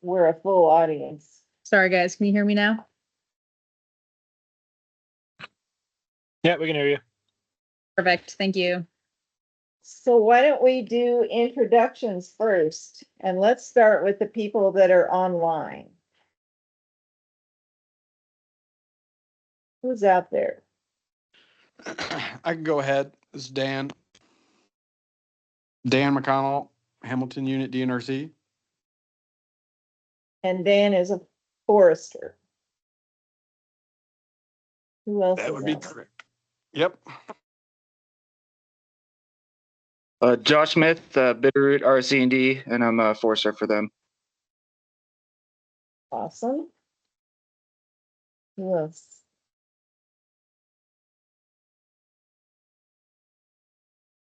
we're a full audience. Sorry, guys. Can you hear me now? Yeah, we can hear you. Perfect. Thank you. So why don't we do introductions first? And let's start with the people that are online. Who's out there? I can go ahead. This is Dan. Dan McConnell, Hamilton Unit DNRC. And Dan is a forester. Who else? That is would be out? correct. Yep. Josh Smith, Bitterroot RC&D, and I'm a forester for them. Awesome. Who else?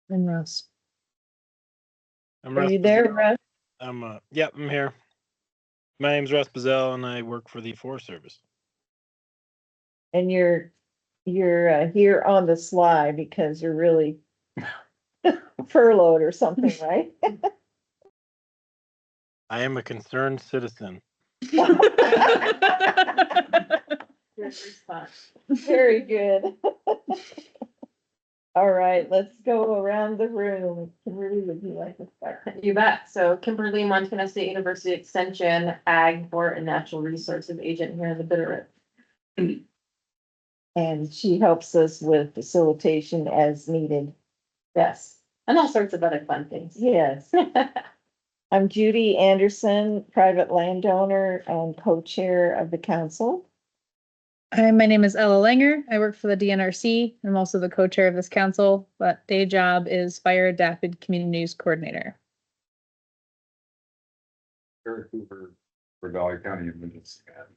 And Russ. I'm Are Russ you there, Bazell. Russ? Yep, I'm here. My name's Russ Bazell, and I work for the Forest Service. And you're here on the sly because you're really furloughed or something, right? I am a concerned citizen. Very good. All right, let's go around the room. Kimberly, would you like to start? You bet. So Kimberly, Montana State University Extension, Ag, Port, and Natural Resources Agent here in the Bitterroot. And she helps us with facilitation as needed. Yes, and all sorts of other fun things. Yes. I'm Judy Anderson, private landowner and co-chair of the council. Hi, my name is Ella Langer. I work for the DNRC. I'm also the co-chair of this council, but day job is Fire Adapted Communities Coordinator. Eric Hoover for Valley County Emergency Management.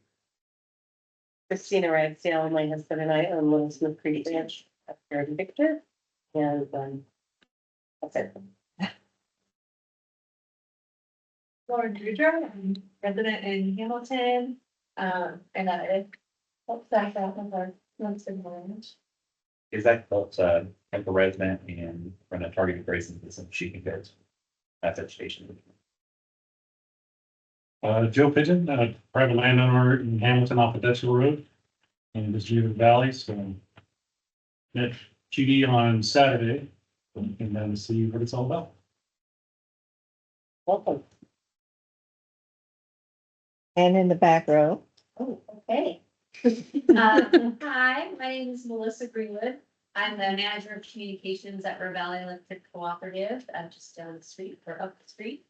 Christina Ragsdale, my husband and I own Little Smith Creek Ranch up here in Victor. And that's it. Lauren Drudra, I'm resident in Hamilton, and I help staff out with our Munson Ranch. Is that helps Temple resident and run a targeted grazing system sheeping goats? That's education. Joe Pigeon, private landowner in Hamilton off of Dutchville Road in the Geneva Valley, so met Judy on Saturday, and came down to see what it's all about. Welcome. And in the back row. Oh, okay. Hi, my name is Melissa Greenwood. I'm the manager of communications at River Valley Electric Cooperative, just down the street or up the street.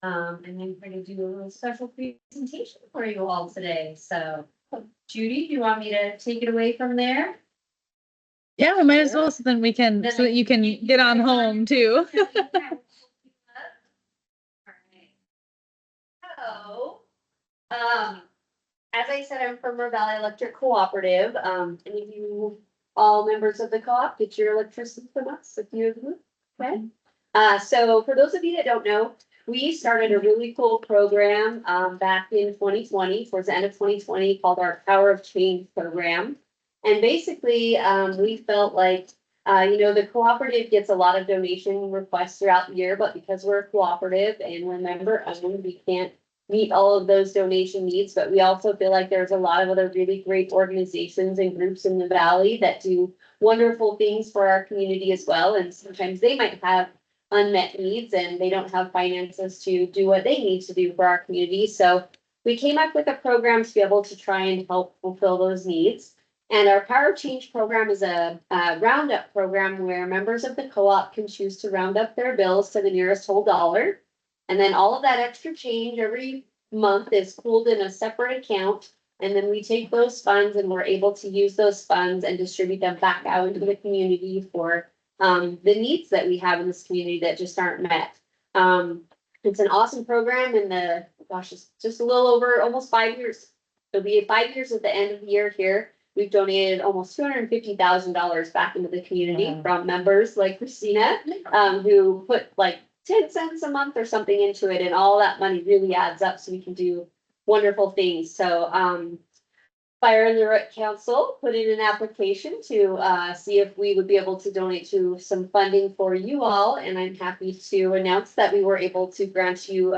And I'm going to do a little special presentation for you all today. So Judy, do you want me to take it away from there? Yeah, we might as well, so then we can, so that you can get on home too. So, as I said, I'm from River Valley Electric Cooperative. And you all members of the co-op get your electricity from us, if you agree. Okay. So for those of you that don't know, we started a really cool program back in 2020, towards the end of 2020, called our Power of Change program. And basically, we felt like, the cooperative gets a lot of donation requests throughout the year, but because we're a cooperative and we're member owned, we can't meet all of those donation needs. But we also feel like there's a lot of other really great organizations and groups in the valley that do wonderful things for our community as well. And sometimes they might have unmet needs and they don't have finances to do what they need to do for our community. So we came up with a program to be able to try and help fulfill those needs. And our Power of Change program is a roundup program where members of the co-op can choose to round up their bills to the nearest whole dollar. And then all of that extra change every month is pooled in a separate account. And then we take those funds and we're able to use those funds and distribute them back out into the community for the needs that we have in this community that just aren't met. It's an awesome program, and it's just a little over almost 5 years. It'll be 5 years at the end of the year here. We've donated almost $250,000 back into the community from members like Christina, who put like 10 cents a month or something into it, and all that money really adds up so we can do wonderful things. So Fire and the Root Council put in an application to see if we would be able to donate to some funding for you all, and I'm happy to announce that we were able to grant you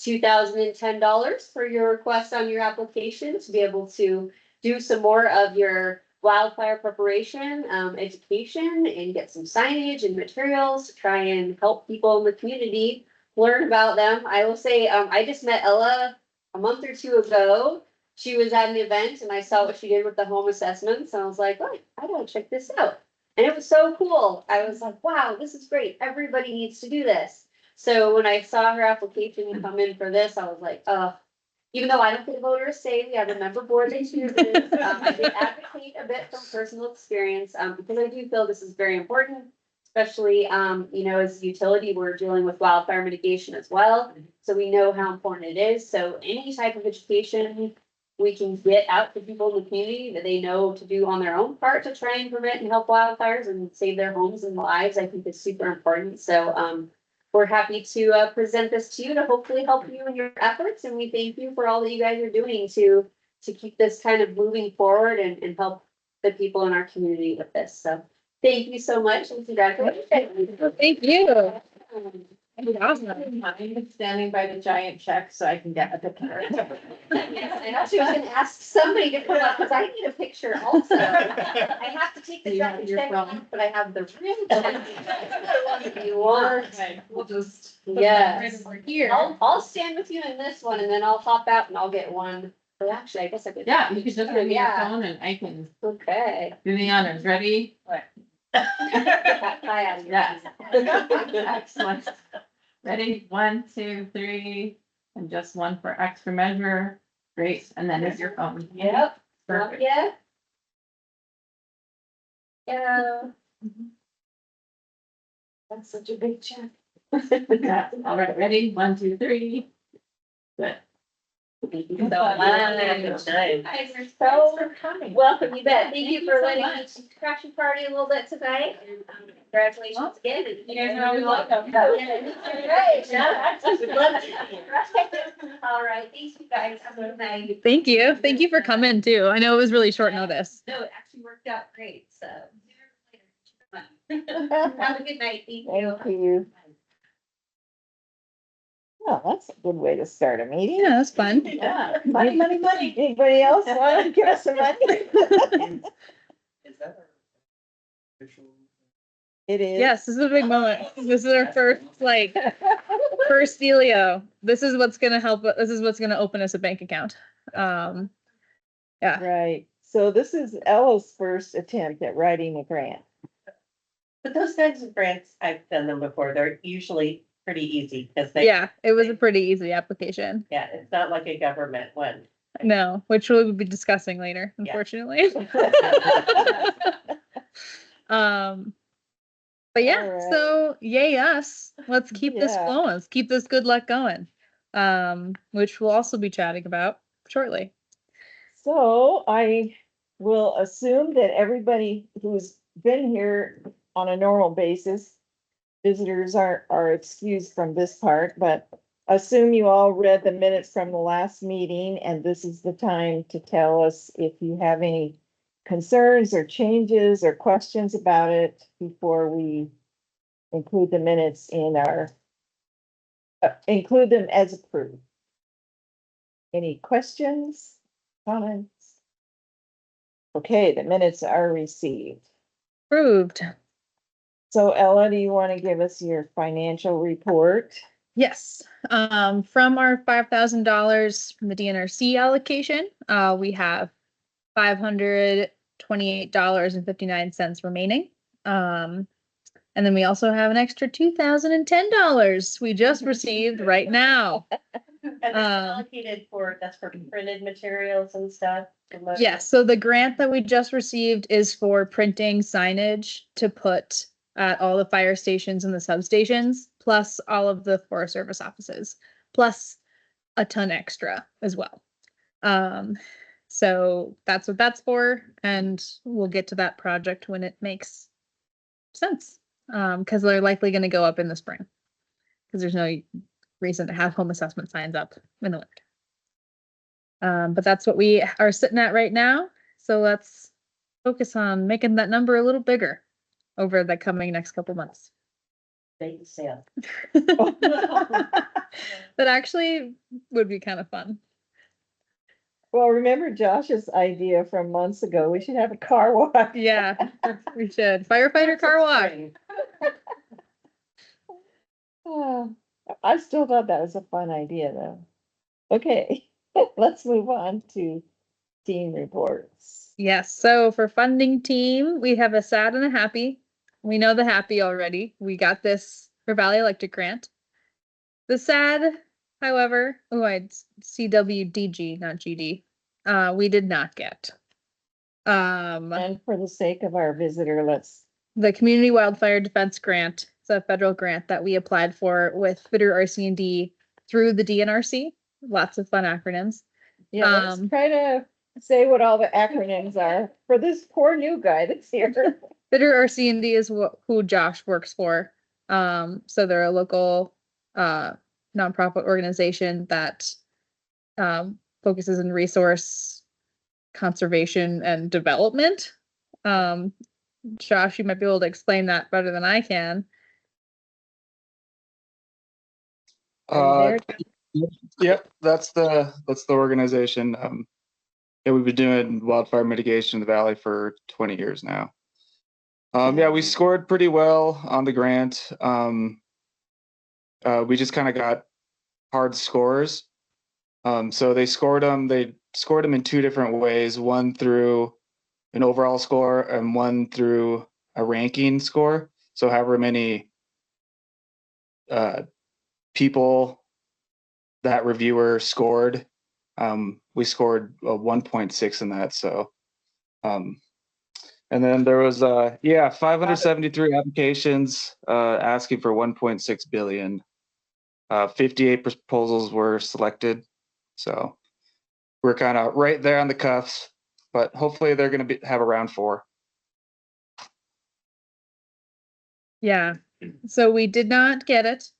$2,010 for your request on your application to be able to do some more of your wildfire preparation, education, and get some signage and materials to try and help people in the community learn about them. I will say, I just met Ella a month or two ago. She was at an event and I saw what she did with the home assessments and I was like, oh, I gotta check this out. And it was so cool. I was like, wow, this is great. Everybody needs to do this. So when I saw her application come in for this, I was like, even though I don't get a voter say, we have a member board that chooses, I did advocate a bit from personal experience, because I do feel this is very important. Especially, you know, as a utility, we're dealing with wildfire mitigation as well, so we know how important it is. So any type of education we can get out to people in the community that they know to do on their own part to try and prevent and help wildfires and save their homes and lives, I think is super important. So, we're happy to present this to you to hopefully help you in your efforts, and we thank you for all that you guys are doing to keep this kind of moving forward and help the people in our community with this. So thank you so much and congratulations. Thank you. Awesome. I'm standing by the giant check so I can get a picture. Yes, I actually was gonna ask somebody to come up, because I need a picture also. I have to take the Do you have giant your check phone? off, but I have the real one. If you want. We'll just. Yes. Here. I'll stand with you in this one and then I'll hop out and I'll get one. Well, actually, I guess I could. Yeah, you can just give me your Yeah. phone and I can Okay. do the honors. Ready? Hi, Adam. Yes. Excellent. Ready? 1, 2, 3, and just one for extra measure. Great. And then there's your phone. Yep. Perfect. Yeah. Yeah. That's such a big check. Yeah. All right, ready? 1, 2, 3. Good. Thank you so much. Guys are so welcome, you bet. Thank you for letting me crash your party a little bit tonight. And congratulations again. You guys are always welcome. Great. All right, thanks you guys. Have a good night. Thank you. Thank you for coming too. I know it was really short notice. No, it actually worked out great, so. Have a good night. Thank you. Thank you. Well, that's a good way to start a meeting. Yeah, that's fun. Yeah. Money, money, money. Anybody else want to give us some money? Is that our official? It is. Yes, this is a big moment. This is our first dealio. This is what's gonna help. This is what's gonna open us a bank account. Yeah. Right. So this is Ella's first attempt at writing a grant. But those kinds of grants, I've done them before. They're usually pretty easy because they, Yeah, it was a pretty easy application. yeah, it's not like a government one. No, which we'll be discussing later, Yeah. unfortunately. But yeah, Alright. so yay us. Let's keep this Yeah. flowing. Let's keep this good luck going. Which we'll also be chatting about shortly. So I will assume that everybody who's been here on a normal basis, visitors are excused from this part, but assume you all read the minutes from the last meeting, and this is the time to tell us if you have any concerns or changes or questions about it before we include the minutes in our, include them as approved. Any questions, comments? Okay, the minutes are received. Approved. So Ella, do you want to give us your financial report? Yes, from our $5,000 from the DNRC allocation, we have $528.59 remaining. And then we also have an extra $2,010 we just received right now. And it's allocated for, that's for printed materials and stuff. Yes, so the grant that we just received is for printing signage to put at all the fire stations and the substations, plus all of the Forest Service offices, plus a ton extra as well. So that's what that's for, and we'll get to that project when it makes sense. Because they're likely going to go up in the spring, because there's no reason to have home assessment signs up in the winter. But that's what we are sitting at right now. So let's focus on making that number a little bigger over the coming next couple months. bake sale. That actually would be kind of fun. Well, remember Josh's idea from months ago? We should have a car wash. Yeah, we should. Firefighter car wash. Spring. Ah, I still thought that was a fun idea though. Okay, let's move on to team reports. Yes, so for funding team, we have a sad and a happy. We know the happy already. We got this for Valley Electric grant. The sad, however, it's CWDG, not GD. We did not get. And for the sake of our visitor, let's, The Community Wildfire Defense Grant. It's a federal grant that we applied for with Bitter RC&D through the DNRC. Lots of fun acronyms. yeah, let's Um, try to say what all the acronyms are for this poor new guy that's here. Bitter RC&D is who Josh works for. So they're a local nonprofit organization that focuses on resource conservation and development. Josh, you might be able to explain that better than I can. Are you there? Yep, that's the organization. Yeah, we've been doing wildfire mitigation in the valley for 20 years now. Yeah, we scored pretty well on the grant. We just kind of got hard scores. So they scored them in two different ways, one through an overall score and one through a ranking score. So however many people that reviewer scored, we scored a 1.6 in that. So, and then there was 573 applications asking for 1.6 billion. 58 proposals were selected. So we're kind of right there on the cuffs, but hopefully they're going to have a round 4. Yeah, so we did not get it.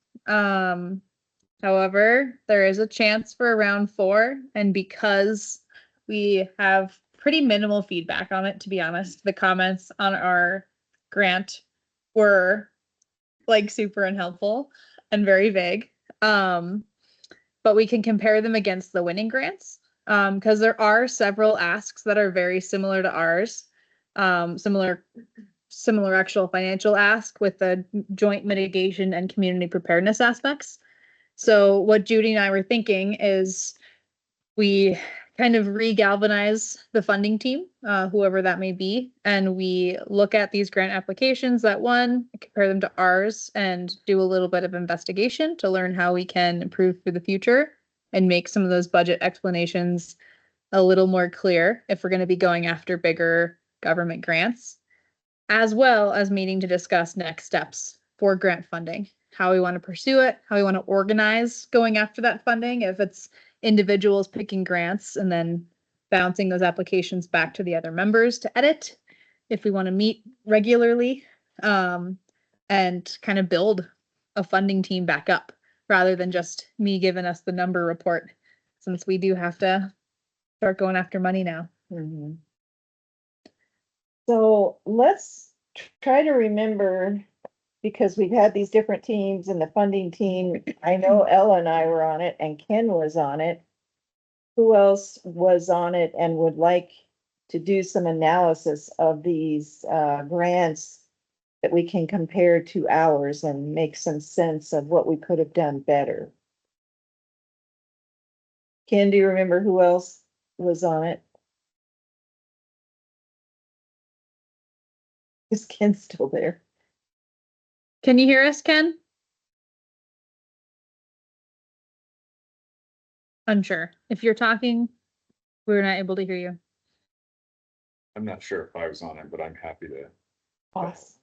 However, there is a chance for a round 4, and because we have pretty minimal feedback on it, to be honest, the comments on our grant were like super unhelpful and very vague. But we can compare them against the winning grants, because there are several asks that are very similar to ours. Similar actual financial ask with the joint mitigation and community preparedness aspects. So what Judy and I were thinking is we kind of re-galvanize the funding team, whoever that may be, and we look at these grant applications that won, compare them to ours, and do a little bit of investigation to learn how we can improve for the future and make some of those budget explanations a little more clear if we're going to be going after bigger government grants, as well as meeting to discuss next steps for grant funding, how we want to pursue it, how we want to organize going after that funding, if it's individuals picking grants and then bouncing those applications back to the other members to edit, if we want to meet regularly, and kind of build a funding team back up rather than just me giving us the number report, since we do have to start going after money now. Mhm. So let's try to remember, because we've had these different teams and the funding team. I know Ella and I were on it and Ken was on it. Who else was on it and would like to do some analysis of these grants that we can compare to ours and make some sense of what we could have done better? Ken, do you remember who else was on it? Is Ken still there? Can you hear us, Ken? Unsure. If you're talking, we're not able to hear you. I'm not sure if I was on it, but I'm happy to. Awesome.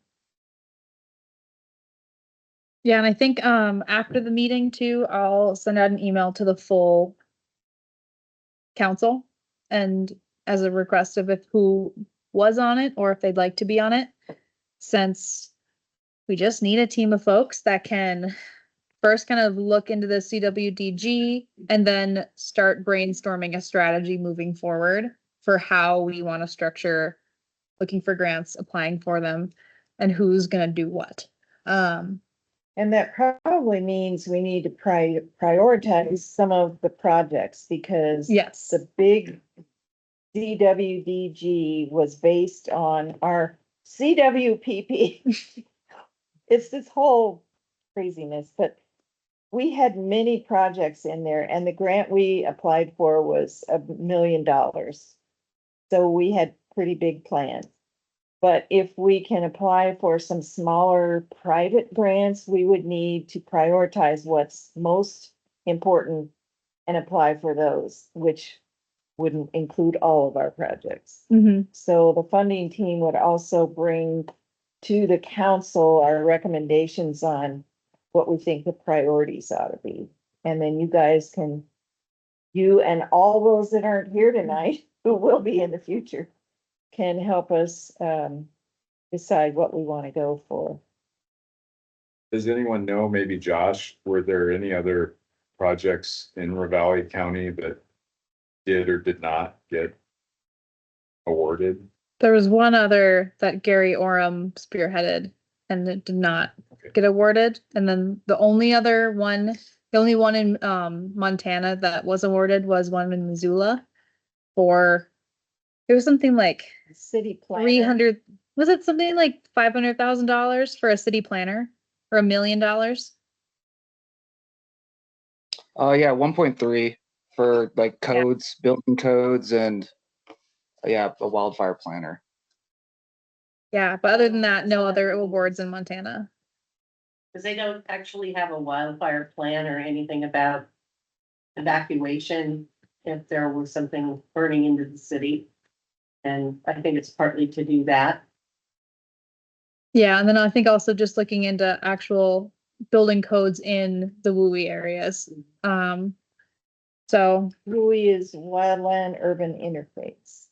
Yeah, and I think after the meeting too, I'll send out an email to the full council and as a request of if who was on it or if they'd like to be on it, since we just need a team of folks that can first kind of look into the CWDG and then start brainstorming a strategy moving forward for how we want to structure looking for grants, applying for them, and who's going to do what. And that probably means we need to prioritize some of the projects because Yes. the big CWDG was based on our CWPP. It's this whole craziness, but we had many projects in there and the grant we applied for was $1 million. So we had pretty big plans. But if we can apply for some smaller private grants, we would need to prioritize what's most important and apply for those, which wouldn't include all of our projects. Mhm. So the funding team would also bring to the council our recommendations on what we think the priorities ought to be. And then you guys can, you and all those that aren't here tonight, who will be in the future, can help us decide what we want to go for. Does anyone know, maybe Josh, were there any other projects in Ravalli County that did or did not get awarded? There was one other that Gary Oram spearheaded and it did not Okay. get awarded. And then the only other one, the only one in Montana that was awarded was one in Missoula for, it was something like City planner. 300, was it something like $500,000 for a city planner or $1 million? Yeah, 1.3 for like codes, building codes and yeah, a wildfire planner. Yeah, but other than that, no other awards in Montana. Because they don't actually have a wildfire plan or anything about evacuation if there was something burning into the city. And I think it's partly to do that. Yeah, and then I think also just looking into actual building codes in the WUI areas. So WUI is Wildland Urban Interface.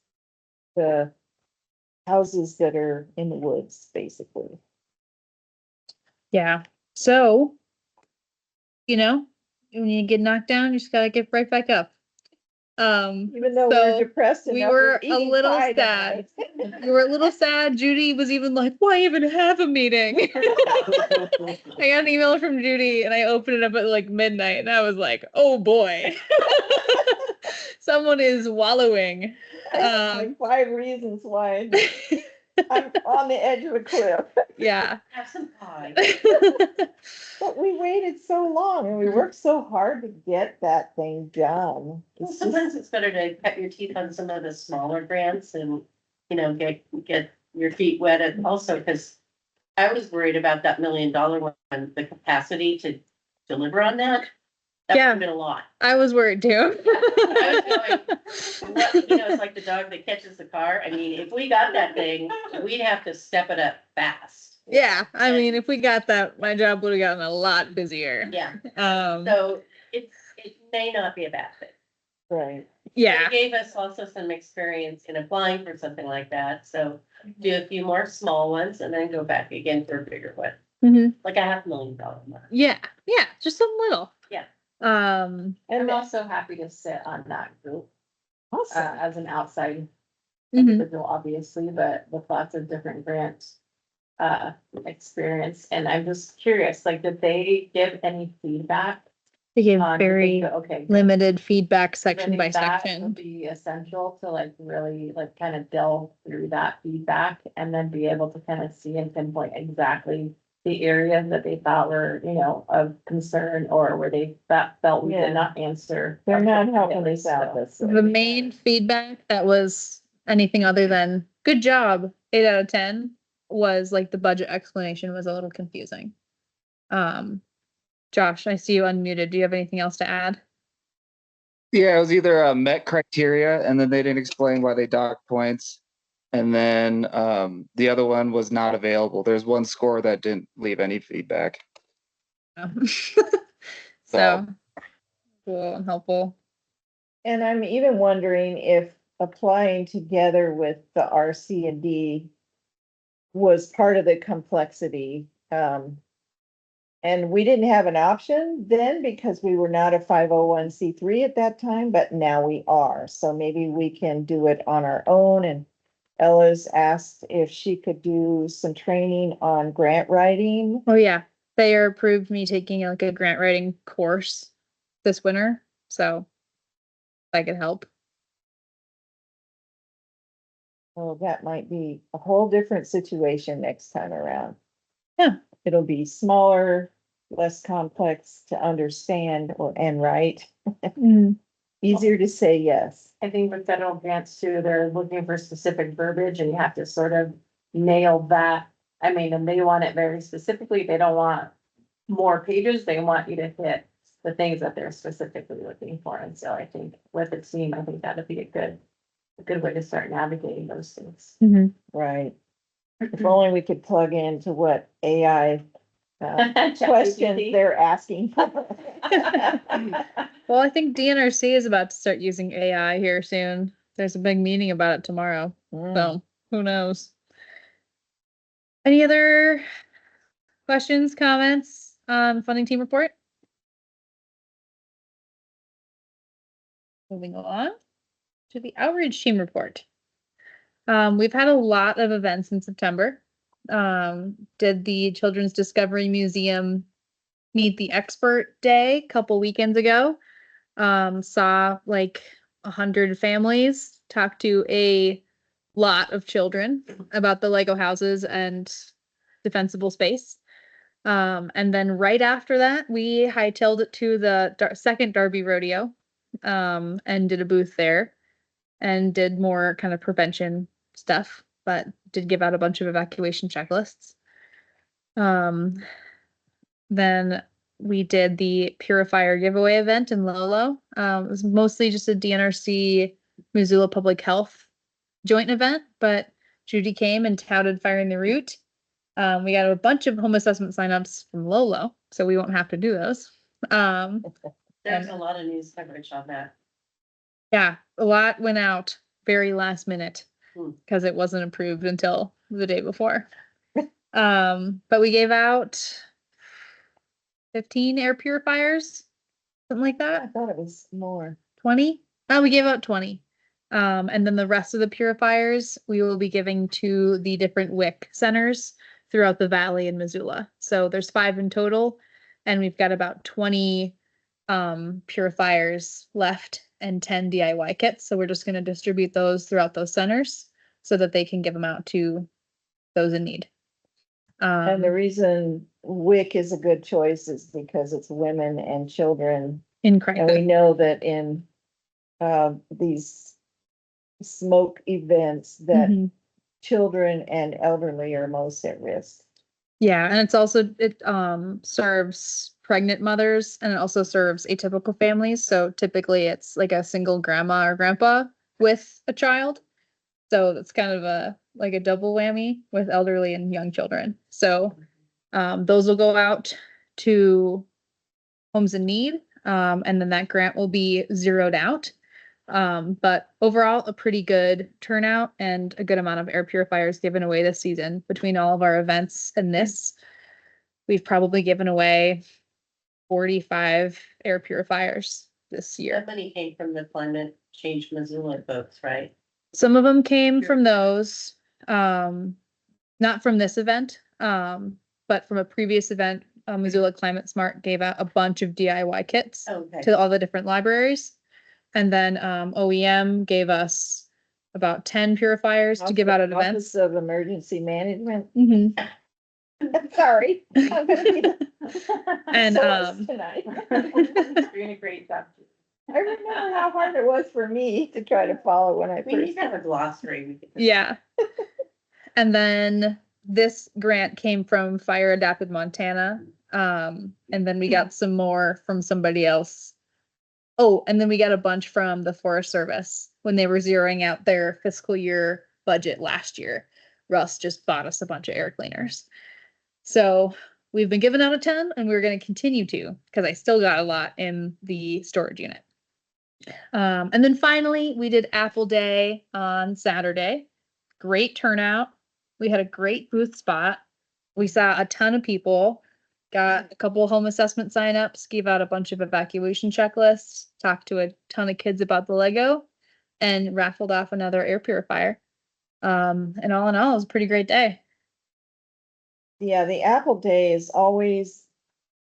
The houses that are in the woods, basically. yeah, so when you get knocked down, you just gotta get right back up. Even though So, we're depressed we enough, were we're a eating little pie sad. tonight. We were a little sad. Judy was even like, "Why even have a meeting?" I got an email from Judy and I opened it up at like midnight and I was like, "Oh boy, someone is wallowing." I have like 5 reasons why I'm on the edge of a cliff. Yeah. Have some pie. But we waited so long and we worked so hard to get that thing done. Well, It's just, sometimes it's better to cut your teeth on some of the smaller grants and, get your feet wet and also because I was worried about that $1 million one, the capacity to deliver on that. That would Yeah. have been a lot. I was worried too. I was going, it's like the dog that catches the car. I mean, if we got that thing, we'd have to step it up fast. Yeah, I mean, if we got that, my job would have gotten a lot busier. Yeah, Um, so it may not be a bad thing. right. yeah, It gave us also some experience in applying for something like that, so do a few more small ones and then go back again for a bigger one, mhm. like a $500,000 one. Yeah, just a little. Yeah. Um, And I'm also happy to sit on that group, awesome. as an outside mhm. individual, obviously, but with lots of different grant experience. And I'm just curious, like, did they give any feedback? They gave on- did they very go, okay, good. limited feedback So I section think by that section. would be essential to like really like kind of delve through that feedback and then be able to kind of see and pinpoint exactly the areas that they thought were, of concern or where they felt we Yeah. did not answer. They're not helping appropriately. us out. That's The main feedback that was anything other than good job, 8 out of 10, was like the budget explanation was a little confusing. Josh, I see you unmuted. Do you have anything else to add? Yeah, it was either met criteria and then they didn't explain why they docked points. And then the other one was not available. There's one score that didn't leave any feedback. So, cool and helpful. And I'm even wondering if applying together with the RC and D was part of the complexity. And we didn't have an option then because we were not a 501c3 at that time, but now we are. So maybe we can do it on our own. And Ella's asked if she could do some training on grant writing. Oh yeah, Thayer approved me taking like a grant writing course this winter, so if I could help. Well, that might be a whole different situation next time around. Yeah. It'll be smaller, less complex to understand and write, easier to say yes. I think with federal grants too, they're looking for specific verbiage and you have to sort of nail that. I mean, and they want it very specifically. They don't want more pages. They want you to hit the things that they're specifically looking for. And so I think with the team, I think that'd be a good way to start navigating those things. Right. If only we could plug into what AI questions they're asking. Well, I think DNRC is about to start using AI here soon. There's a big meeting about it tomorrow, so who knows? Any other questions, comments on funding team report? Moving along to the outreach team report. We've had a lot of events in September. Did the Children's Discovery Museum Meet the Expert Day a couple weekends ago. Saw like 100 families, talked to a lot of children about the Lego houses and defensible space. And then right after that, we hightailed it to the second Derby Rodeo, and did a booth there and did more kind of prevention stuff, but did give out a bunch of evacuation checklists. Then we did the purifier giveaway event in Lolo. It was mostly just a DNRC Missoula Public Health joint event, but Judy came and touted Firing the Root. We got a bunch of home assessment signups from Lolo, so we won't have to do those. There's a lot of news coverage on that. Yeah, a lot went out very last minute Hmm. because it wasn't approved until the day before. But we gave out 15 air purifiers, something like I that. thought it was more. 20? Oh, we gave out 20. And then the rest of the purifiers we will be giving to the different WIC centers throughout the valley in Missoula. So there's 5 in total, and we've got about 20 purifiers left and 10 DIY kits. So we're just going to distribute those throughout those centers so that they can give them out to those in need. And the reason WIC is a good choice is because it's women and children. In And we crisis. know that in these smoke events that Mhm. children and elderly are most at risk. Yeah, and it serves pregnant mothers and it also serves atypical families. So typically it's like a single grandma or grandpa with a child. So that's kind of a double whammy with elderly and young children. So those will go out to homes in need. And then that grant will be zeroed out. But overall, a pretty good turnout and a good amount of air purifiers given away this season. Between all of our events and this, we've probably given away 45 air purifiers this year. That money came from the Climate Change Missoula folks, right? Some of them came from those, not from this event, but from a previous event. Missoula Climate Smart gave out a bunch of DIY kits Okay. to all the different libraries. And then OEM gave us about 10 purifiers to give out at events. Office of Emergency Management. Mhm. Sorry. I'm gonna be the And source tonight. You're doing a great job. I remember how hard it was for me to try to follow when I We need first. to have a glossary. We could- yeah. And then this grant came from Fire Adapted Montana. And then we got some more from somebody else. Oh, and then we got a bunch from the Forest Service when they were zeroing out their fiscal year budget last year. Russ just bought us a bunch of air cleaners. So we've been giving out a ton and we're going to continue to because I still got a lot in the storage unit. And then finally, we did Apple Day on Saturday. Great turnout. We had a great booth spot. We saw a ton of people, got a couple of home assessment signups, gave out a bunch of evacuation checklists, talked to a ton of kids about the Lego, and raffled off another air purifier. And all in all, it was a pretty great day. Yeah, the Apple Day is always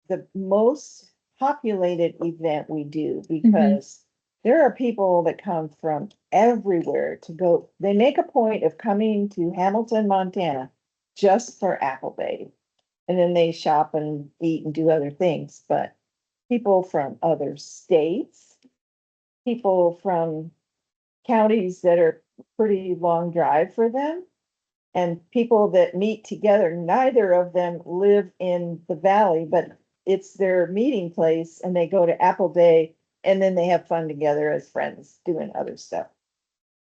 the most populated event we do because there are people that come from everywhere to go. They make a point of coming to Hamilton, Montana just for Apple Bay. And then they shop and eat and do other things, but people from other states, people from counties that are pretty long drive for them, and people that meet together, neither of them live in the valley, but it's their meeting place and they go to Apple Bay and then they have fun together as friends doing other stuff.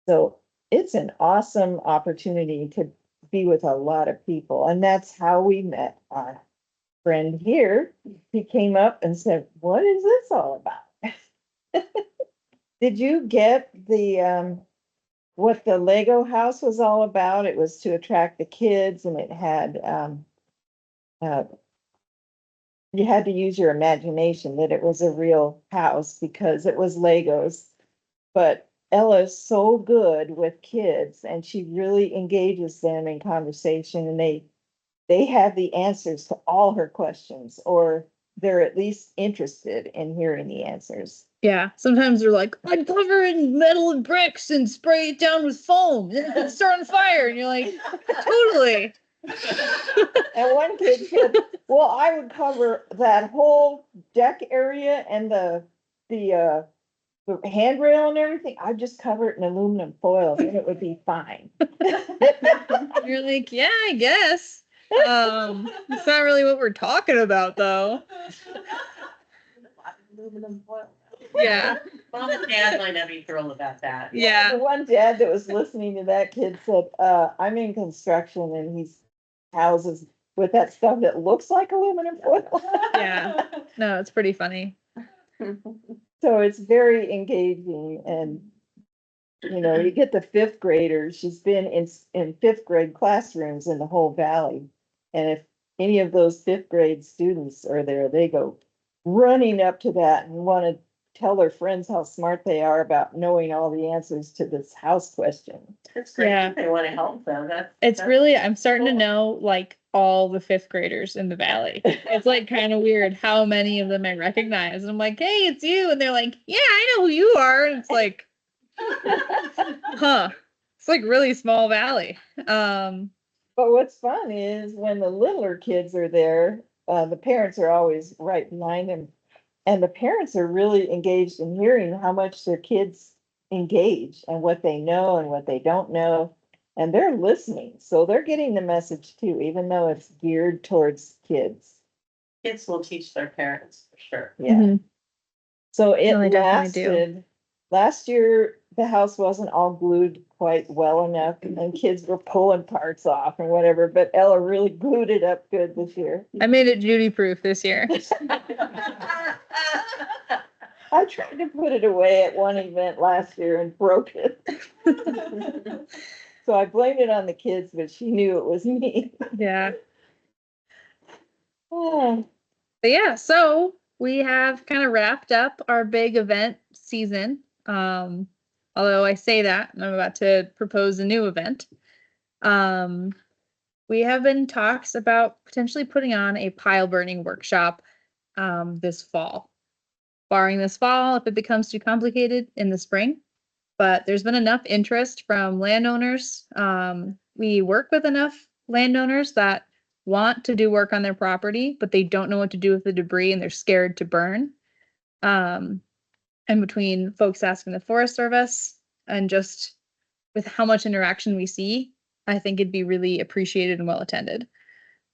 So it's an awesome opportunity to be with a lot of people, and that's how we met our friend here. He came up and said, "What is this all about?" Did you get the what the Lego house was all about? It was to attract the kids, and it had you had to use your imagination that it was a real house because it was Legos. But Ella's so good with kids and she really engages them in conversation, and they have the answers to all her questions, or they're at least interested in hearing the answers. Yeah, sometimes they're like, I'd cover it in metal and bricks and spray it down with foam and start on fire. And you're like, totally. And one kid said, well, I would cover that whole deck area and the handrail and everything. I'd just cover it in aluminum foil and it would be fine. You're like, yeah, I guess. It's not really what we're talking about though. Aluminum foil. Yeah. Mom and dad might not be thrilled about that. Yeah. The one dad that was listening to that kid said, I'm in construction and he's houses with that stuff that looks like aluminum foil. Yeah. No, it's pretty funny. So it's very engaging, and you get the fifth graders. She's been in fifth grade classrooms in the whole valley. And if any of those fifth grade students are there, they go running up to that and want to tell their friends how smart they are about knowing all the answers to this house question. It's great. Yeah. They want to help them. It's that's really, I'm starting to cool. know like all the fifth graders in the valley. It's like kind of weird how many of them I recognize. And I'm like, hey, it's you. And they're like, yeah, I know who you are. And it's like, huh. It's like really small valley. But what's fun is when the littler kids are there, the parents are always right behind them. And the parents are really engaged in hearing how much their kids engage and what they know and what they don't know. And they're listening. So they're getting the message too, even though it's geared towards kids. Kids will teach their parents for sure. Yeah. Mhm. So it No, they definitely do. lasted, last year, the house wasn't all glued quite well enough and kids were pulling parts off and whatever, but Ella really glued it up good this year. I made it Judy proof this year. I tried to put it away at one event last year and broke it. So I blamed it on the kids, but she knew it was me. Yeah. Oh, But yeah, so we have kind of wrapped up our big event season. Although I say that, and I'm about to propose a new event. We have been talks about potentially putting on a pile burning workshop this fall. Barring this fall, if it becomes too complicated in the spring. But there's been enough interest from landowners. We work with enough landowners that want to do work on their property, but they don't know what to do with the debris and they're scared to burn. And between folks asking the Forest Service and just with how much interaction we see, I think it'd be really appreciated and well attended.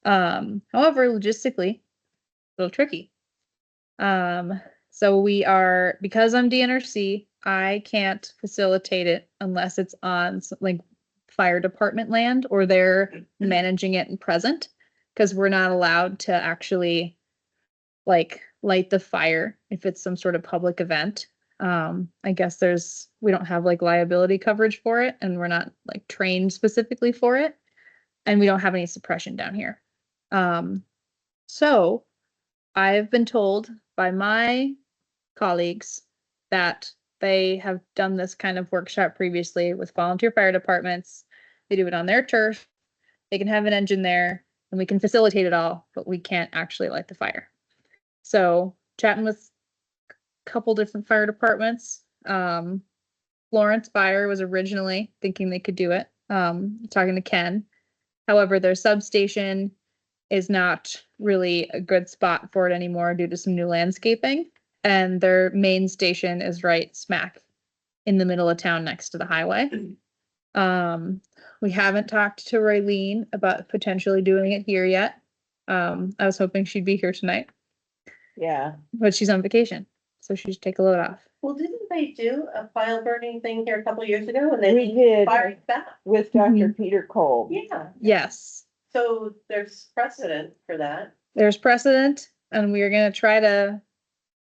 However, logistically, a little tricky. So we are, because I'm DNRC, I can't facilitate it unless it's on like fire department land or they're managing it and present, because we're not allowed to actually like light the fire if it's some sort of public event. I guess we don't have like liability coverage for it and we're not like trained specifically for it. And we don't have any suppression down here. So I've been told by my colleagues that they have done this kind of workshop previously with volunteer fire departments. They do it on their turf. They can have an engine there and we can facilitate it all, but we can't actually light the fire. So chatting with a couple different fire departments. Florence Fire was originally thinking they could do it. Talking to Ken. However, their substation is not really a good spot for it anymore due to some new landscaping. And their main station is right smack in the middle of town next to the highway. We haven't talked to Raylene about potentially doing it here yet. I was hoping she'd be here tonight, Yeah, but she's on vacation, so she should take a load off. Well, didn't they do a pile burning thing here a couple of years ago and we then did fired back? with Dr. Peter Cole. Yeah, Yes, so there's precedent for that. there's precedent, and we are gonna try to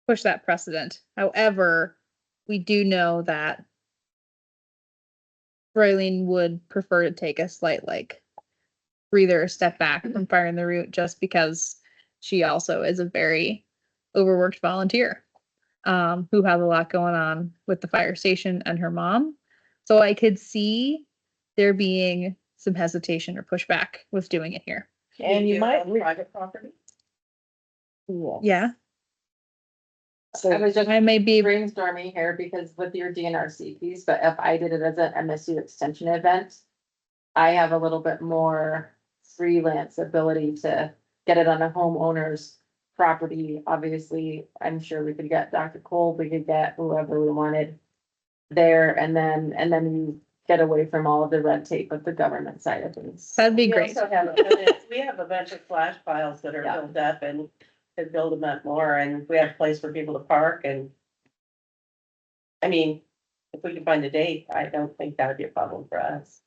push that precedent. However, we do know that Raylene would prefer to take a slight breather, step back from firing the route, just because she also is a very overworked volunteer who has a lot going on with the fire station and her mom. So I could see there being some hesitation or pushback with doing it here. And you do it might on re- private property. Yeah, I was just I may be, brainstorming here because with your DNRC piece, but if I did it as an MSU extension event, I have a little bit more freelance ability to get it on a homeowner's property. Obviously, I'm sure we could get Dr. Cole, we could get whoever we wanted there, and then you get away from all of the red tape of the government side of things. that'd be We great. also have, we have a bunch of flash files that are Yeah. built up and could build them up more, and we have a place for people to park and. I mean, if we can find a date, I don't think that would be a problem for us.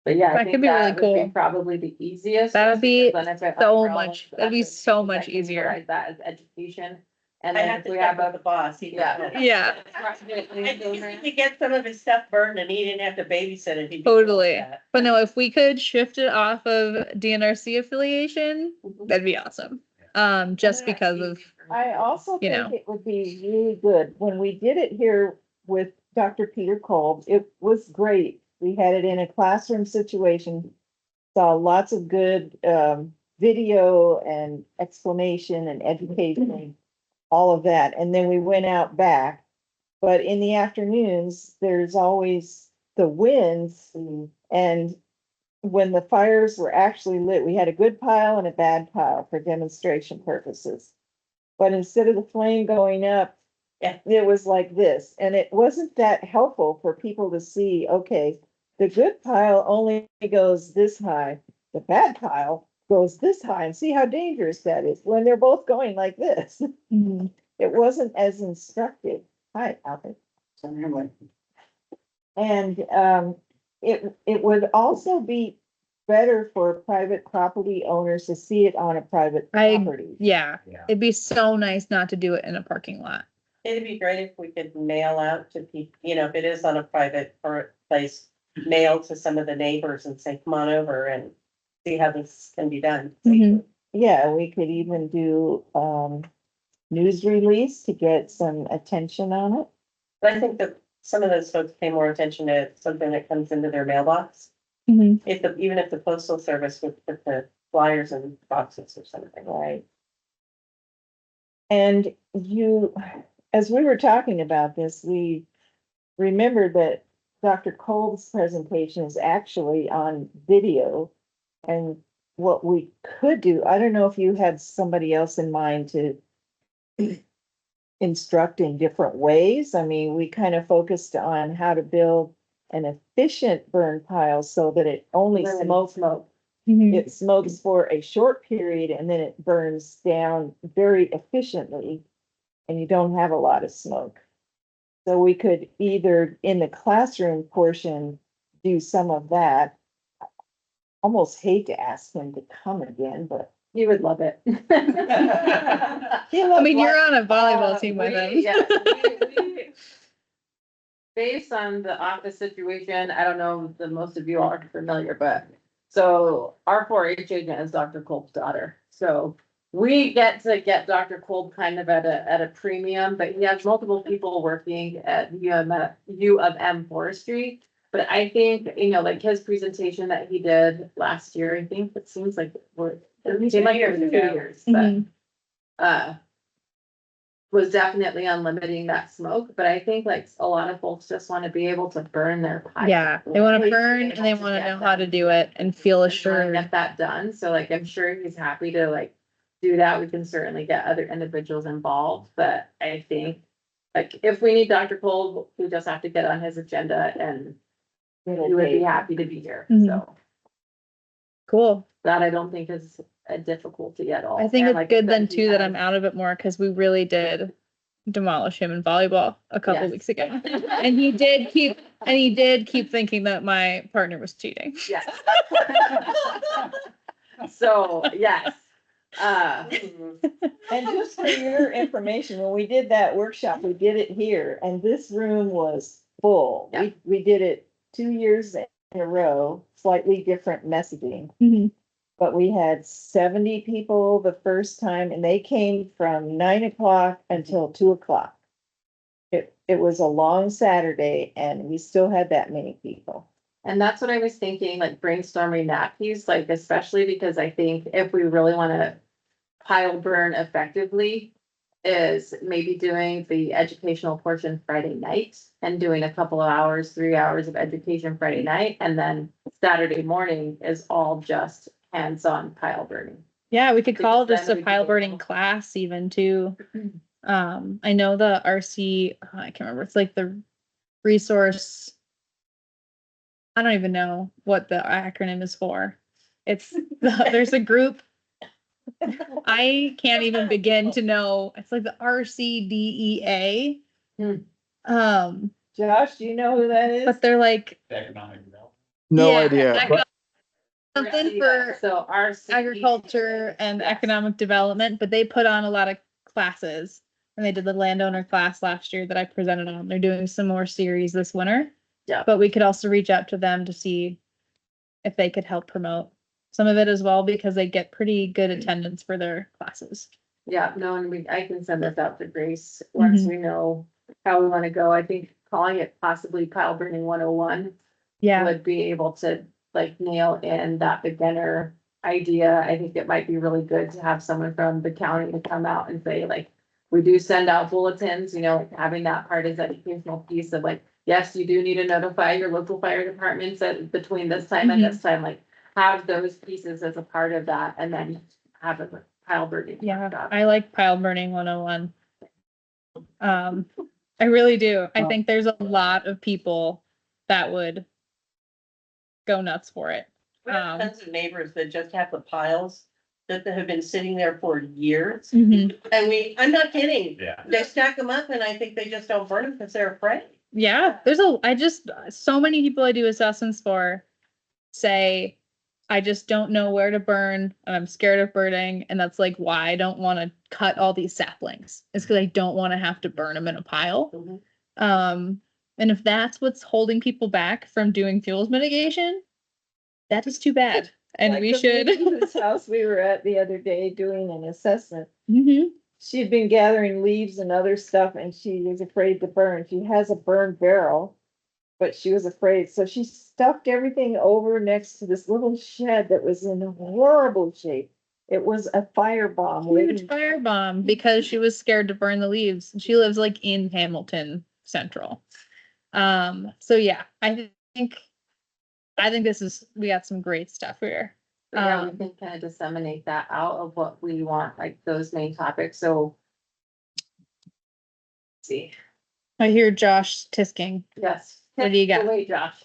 But yeah, That I could think be really that would be cool. probably the easiest. That would be Then if it so umbrellas much- the that'd be other so things, I much can easier. utilize that as education. And I then have if to we check have with a the boss. He Yeah. knows. Yeah, I think he could get some of his stuff burned and he didn't have to babysit it. He'd be totally. cool with that. But no, if we could shift it off of DNRC affiliation, that'd be awesome. Just because of, I also You think know. it would be really good, when we did it here with Dr. Peter Cole, it was great. We had it in a classroom situation, saw lots of good, video and explanation and education, all of that, and then we went out back. But in the afternoons, there's always the winds, and when the fires were actually lit, we had a good pile and a bad pile for demonstration purposes. But instead of the flame going up, Yeah. it was like this, and it wasn't that helpful for people to see, okay, the good pile only goes this high, the bad pile goes this high, and see how dangerous that is when they're both going like this. It wasn't as instructive. Hi, Albert. And it would also be better for private property owners to see it on a private I- property. yeah, Yeah. it'd be so nice not to do it in a parking lot. It'd be great if we could mail out to people, if it is on a private or place, mail to some of the neighbors and say, come on over and see how this can be done. Mhm. Yeah, we could even do news release to get some attention on it. But I think that some of those folks pay more attention to something that comes into their mailbox. Mhm. Even if the postal service would put the flyers in boxes or something. Right. And as we were talking about this, we remembered that Dr. Cole's presentation is actually on video. And what we could do, I don't know if you had somebody else in mind to instruct in different ways. I mean, we kind of focused on how to build an efficient burn pile so that it only smokes. Mhm. It smokes for a short period and then it burns down very efficiently. And you don't have a lot of smoke. So we could either in the classroom portion, do some of that. Almost hate to ask him to come again, but. You would love it. I mean, you're on a volleyball team with him. Yes, we- based on the office situation, I don't know if most of you are familiar, but so our 4-H agent is Dr. Kolb's daughter. So we get to get Dr. Kolb kind of at a premium, but he has multiple people working at U of M Forestry. But I think, like his presentation that he did last year, I think it seems like it seemed like 2 years, but Mhm. was definitely on limiting that smoke, but I think like a lot of folks just wanna be able to burn their pipe. Yeah, they want to burn and they Able to want to get know how to that. do it and feel And try and assured. get that done, so like, I'm sure he's happy to like do that, we can certainly get other individuals involved, but I think. Like, if we need Dr. Cole, we just have to get on his agenda and It'll he would be take- happy to be here, Mhm. so. Cool. That I don't think is a difficulty at all. I think And it's like good said, then he too that I'm has- out of it more because we really did demolish him in volleyball a couple Yes. weeks ago. And he did keep thinking that my partner was cheating. Yes. So, yes. And just for your information, when we did that workshop, we did it here and this room was full. Yeah. We did it 2 years in a row, slightly different messaging. Mhm. But we had 70 people the first time and they came from 9 o'clock until 2 o'clock. It was a long Saturday and we still had that many people. And that's what I was thinking, like brainstorming that piece, like especially because I think if we really wanna pile burn effectively. Is maybe doing the educational portion Friday night and doing a couple of hours, 3 hours of education Friday night, and then Saturday morning is all just hands-on pile burning. Yeah, we could call Because this then a we pile can- burning class even too. I know the RC, I can't remember, it's like the resource. I don't even know what the acronym is for. It's, there's a group. I can't even begin to know. It's like the RCDEA. Hmm. Josh, do you know who that is? But they're like. Economic development. No yeah, idea. I got Something for So our. agriculture and Yes. economic development, but they put on a lot of classes. And they did the landowner class last year that I presented on. They're doing some more series this winter. Yeah. But we could also reach out to them to see if they could help promote some of it as well, because they get pretty good attendance for their classes. Yeah, no, and I can send this out to Grace once Mhm. we know how we wanna go. I think calling it possibly pile burning 101 Yeah, would be able to like nail in that beginner idea. I think it might be really good to have someone from the county to come out and say like, we do send out bulletins, you know, having that part as educational piece of like, yes, you do need to notify your local fire departments at between this time and this time, like have those pieces as a part of that and then have a pile burning. yeah, workshop. I like pile burning 101. I really do. I think there's a lot of people that would go nuts for it. We have tons of neighbors that just have the piles that have been sitting there for years. Mhm. And I'm not kidding. Yeah. They stack them up and I think they just don't burn them because they're afraid. Yeah, so many people I do assessments for say, I just don't know where to burn and I'm scared of burning. And that's like why I don't want to cut all these saplings. It's because I don't want to have to burn them in a pile. Mhm. And if that's what's holding people back from doing fuels mitigation, that is too bad. And Like we the should. lady whose house we were at the other day doing an assessment. Mhm. She had been gathering leaves and other stuff and she was afraid to burn. She has a burn barrel. But she was afraid, so she stuffed everything over next to this little shed that was in horrible shape. It was a firebomb Huge waiting. firebomb because she was scared to burn the leaves. She lives like in Hamilton Central. So yeah, I think we got some great stuff here. So yeah, we can kind of disseminate that out of what we want, like those main topics, so. See, I hear Josh tisking. yes. What do you got? Wait, Josh.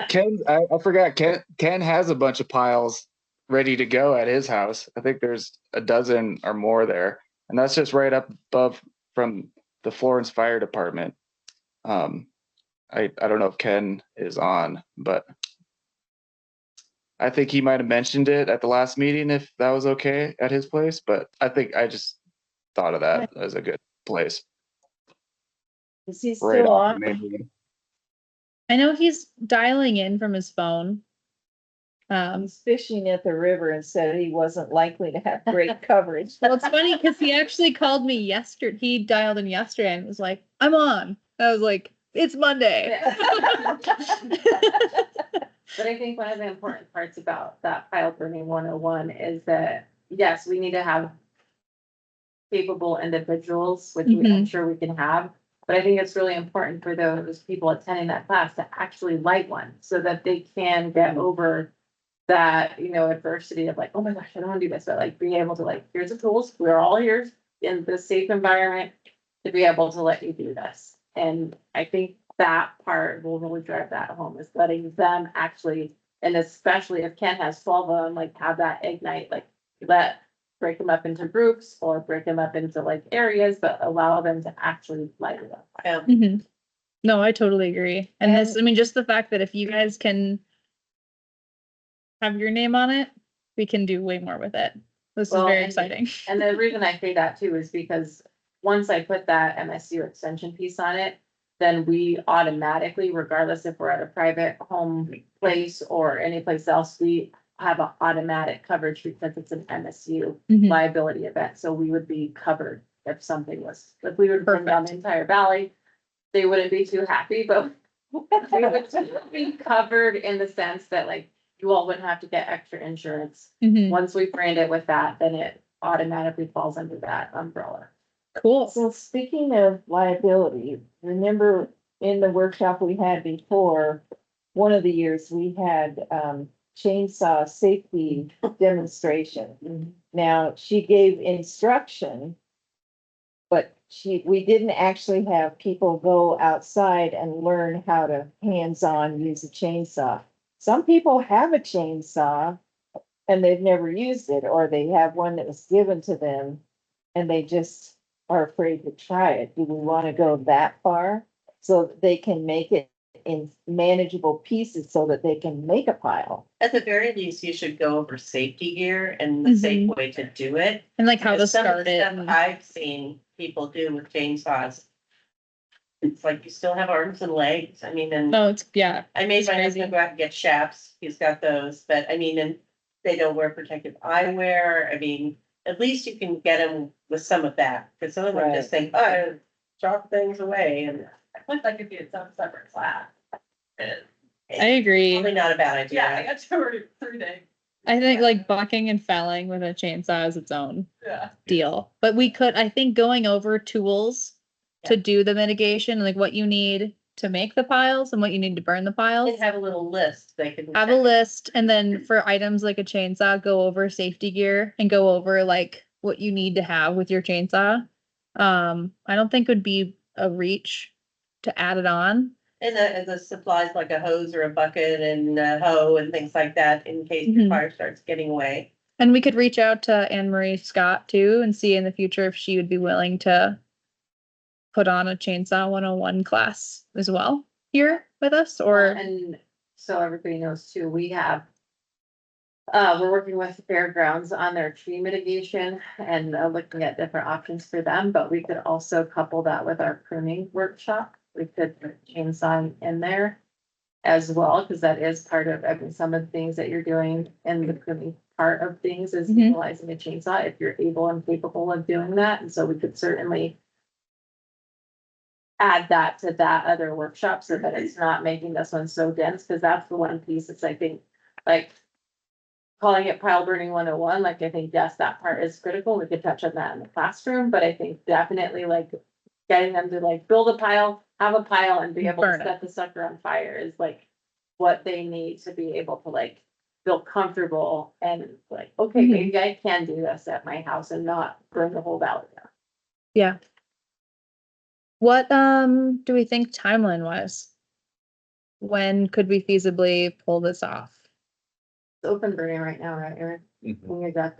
Ken, I forgot, Ken has a bunch of piles ready to go at his house. I think there's a dozen or more there. And that's just right up above from the Florence Fire Department. I don't know if Ken is on, but I think he might have mentioned it at the last meeting if that was okay at his place, but I think I just thought of that as a good place. Is he Right still off on? the main road. I know he's dialing in from his phone. He's fishing at the river and said he wasn't likely to have great coverage. Well, it's funny because he actually called me yesterday. He dialed in yesterday and was like, "I'm on." I was like, "It's Monday." But I think one of the important parts about that pile burning 101 is that, yes, we need to have capable individuals, which I'm sure we can have. But I think it's really important for those people attending that class to actually light one so that they can get over that, adversity of like, oh my gosh, I don't want to do this, but like being able to like, here's the tools, we're all here in this safe environment to be able to let you do this. And I think that part will really drive that home, is letting them actually, and especially if Ken has 12 of them, like have that ignite, like break them up into groups or break them up into like areas, but allow them to actually light it up. Mhm. No, I totally agree. And this, I mean, just the fact that if you guys can have your name on it, we can do way more with it. This is Well, very and- exciting. And the reason I say that too is because once I put that MSU extension piece on it, then we automatically, regardless if we're at a private home place or any place else, we have an automatic coverage because it's an MSU Mhm. liability event. So we would be covered if something was, if we would burn down the entire valley, they wouldn't be too happy, but we would be covered in the sense that like you all wouldn't have to get extra insurance. Mhm. Once we brand it with that, then it automatically falls under that umbrella. Cool. So speaking of liability, remember in the workshop we had before, one of the years we had, chainsaw safety demonstration. Now, she gave instruction, but we didn't actually have people go outside and learn how to hands-on use a chainsaw. Some people have a chainsaw and they've never used it, or they have one that was given to them and they just are afraid to try it. Do we want to go that far so that they can make it in manageable pieces so that they can make a pile? At the very least, you should go over safety gear and the safe way to do it. And like how to Because some of start the it. stuff and- I've seen people do with chainsaws. It's like you still have arms and legs. I mean, and No, it's, yeah. I made it's my crazy. husband go out and get shafts. He's got those, but I mean, and they don't wear protective eyewear. I mean, at least you can get them with some of that, because some of them just think, oh, drop things away, and Looks like it'd be its own separate class. I agree. probably not a bad idea. got 2 or 3 days. I think like bucking and felling with a chainsaw is its own Yeah. deal. But we could, I think going over tools to do the mitigation, like what you need to make the piles and what you need to burn the piles. And have a little list they can. Have a list, and then for items like a chainsaw, go over safety gear and go over like what you need to have with your chainsaw. I don't think it would be a reach to add it on. And the supplies like a hose or a bucket and a hoe and things like that in case your Mhm. fire starts getting away. And we could reach out to Anne Marie Scott too and see in the future if she would be willing to put on a chainsaw 101 class as well here with us, or And so everybody knows too, we have. We're working with the fairgrounds on their tree mitigation and looking at different options for them, but we could also couple that with our pruning workshop. We could put chainsaw in there as well, because that is part of, I mean, some of the things that you're doing in the pruning part of things is Mhm. utilizing a chainsaw if you're able and capable of doing that. And so we could certainly add that to that other workshop so that it's not making this one so dense, because that's the one piece that's, I think, like calling it pile burning 101, like I think, yes, that part is critical. We could touch on that in the classroom, but I think definitely like getting them to like build a pile, have a pile and be able to Burn it. set the sucker on fire is like what they need to be able to like feel comfortable and like, okay, Mhm. maybe I can do this at my house and not burn the whole valley down. yeah. What do we think timeline wise? When could we feasibly pull this off? It's open burning right now, right, Eric? Mhm. When you got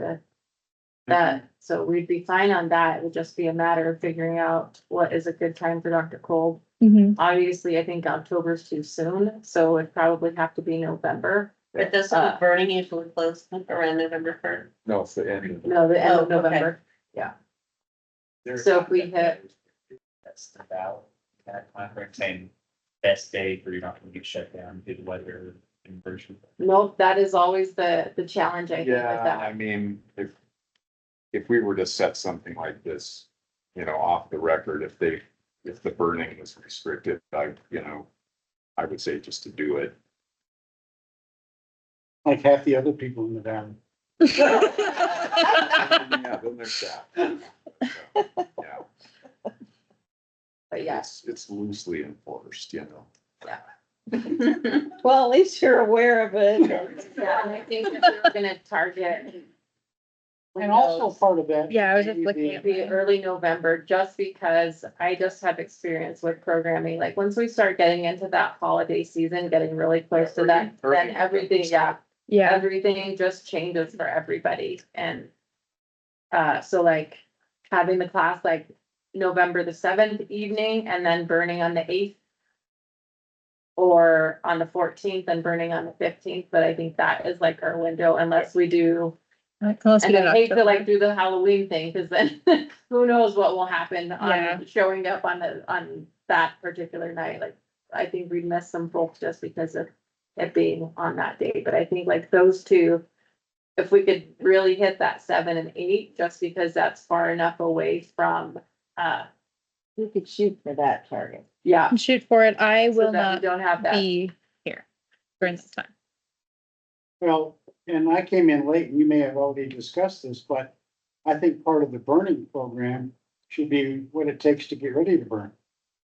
that, so we'd be fine on that. It would just be a matter of figuring out what is a good time for Dr. Cole. Obviously, I think October's too soon, so it'd probably have to be November. But doesn't the burning usually close around November first? No, it's the end. No, the end Oh, of okay. November. So if we hit, That's the ballot, that conference saying best day where you're not gonna get shut down due to weather inversion. nope, that is always the challenge, I think, with Yeah, I that. mean, if we were to set something like this, off the record, if the burning was restricted, I would say just to do it. Like half the other people in the valley. Yeah, then there's that. So, yeah, But yes, it's loosely enforced, you know. Well, at least you're aware of it. yeah, and I think that we're gonna target. And also windows part of that. Yeah, I was just looking at be early November, just because I just have experience with programming, like, once we start getting into that holiday season, getting really close to that, Early then everything, yeah. Yeah, Everything just changes for everybody, and so like, having the class like November the 7th evening and then burning on the 8th. Or on the 14th and burning on the 15th, but I think that is like our window unless we do, unless we and do I hate to October. like do the Halloween thing, cause then who knows what will happen Yeah. on showing up on that particular night, like. I think we'd miss some folks just because of it being on that day, but I think like those two. If we could really hit that 7 and 8, just because that's far enough away from, You could shoot for that target. yeah. Shoot for it. I So will that we not don't have that, be here during this time. Well, and I came in late and you may have already discussed this, but I think part of the burning program should be what it takes to get ready to burn.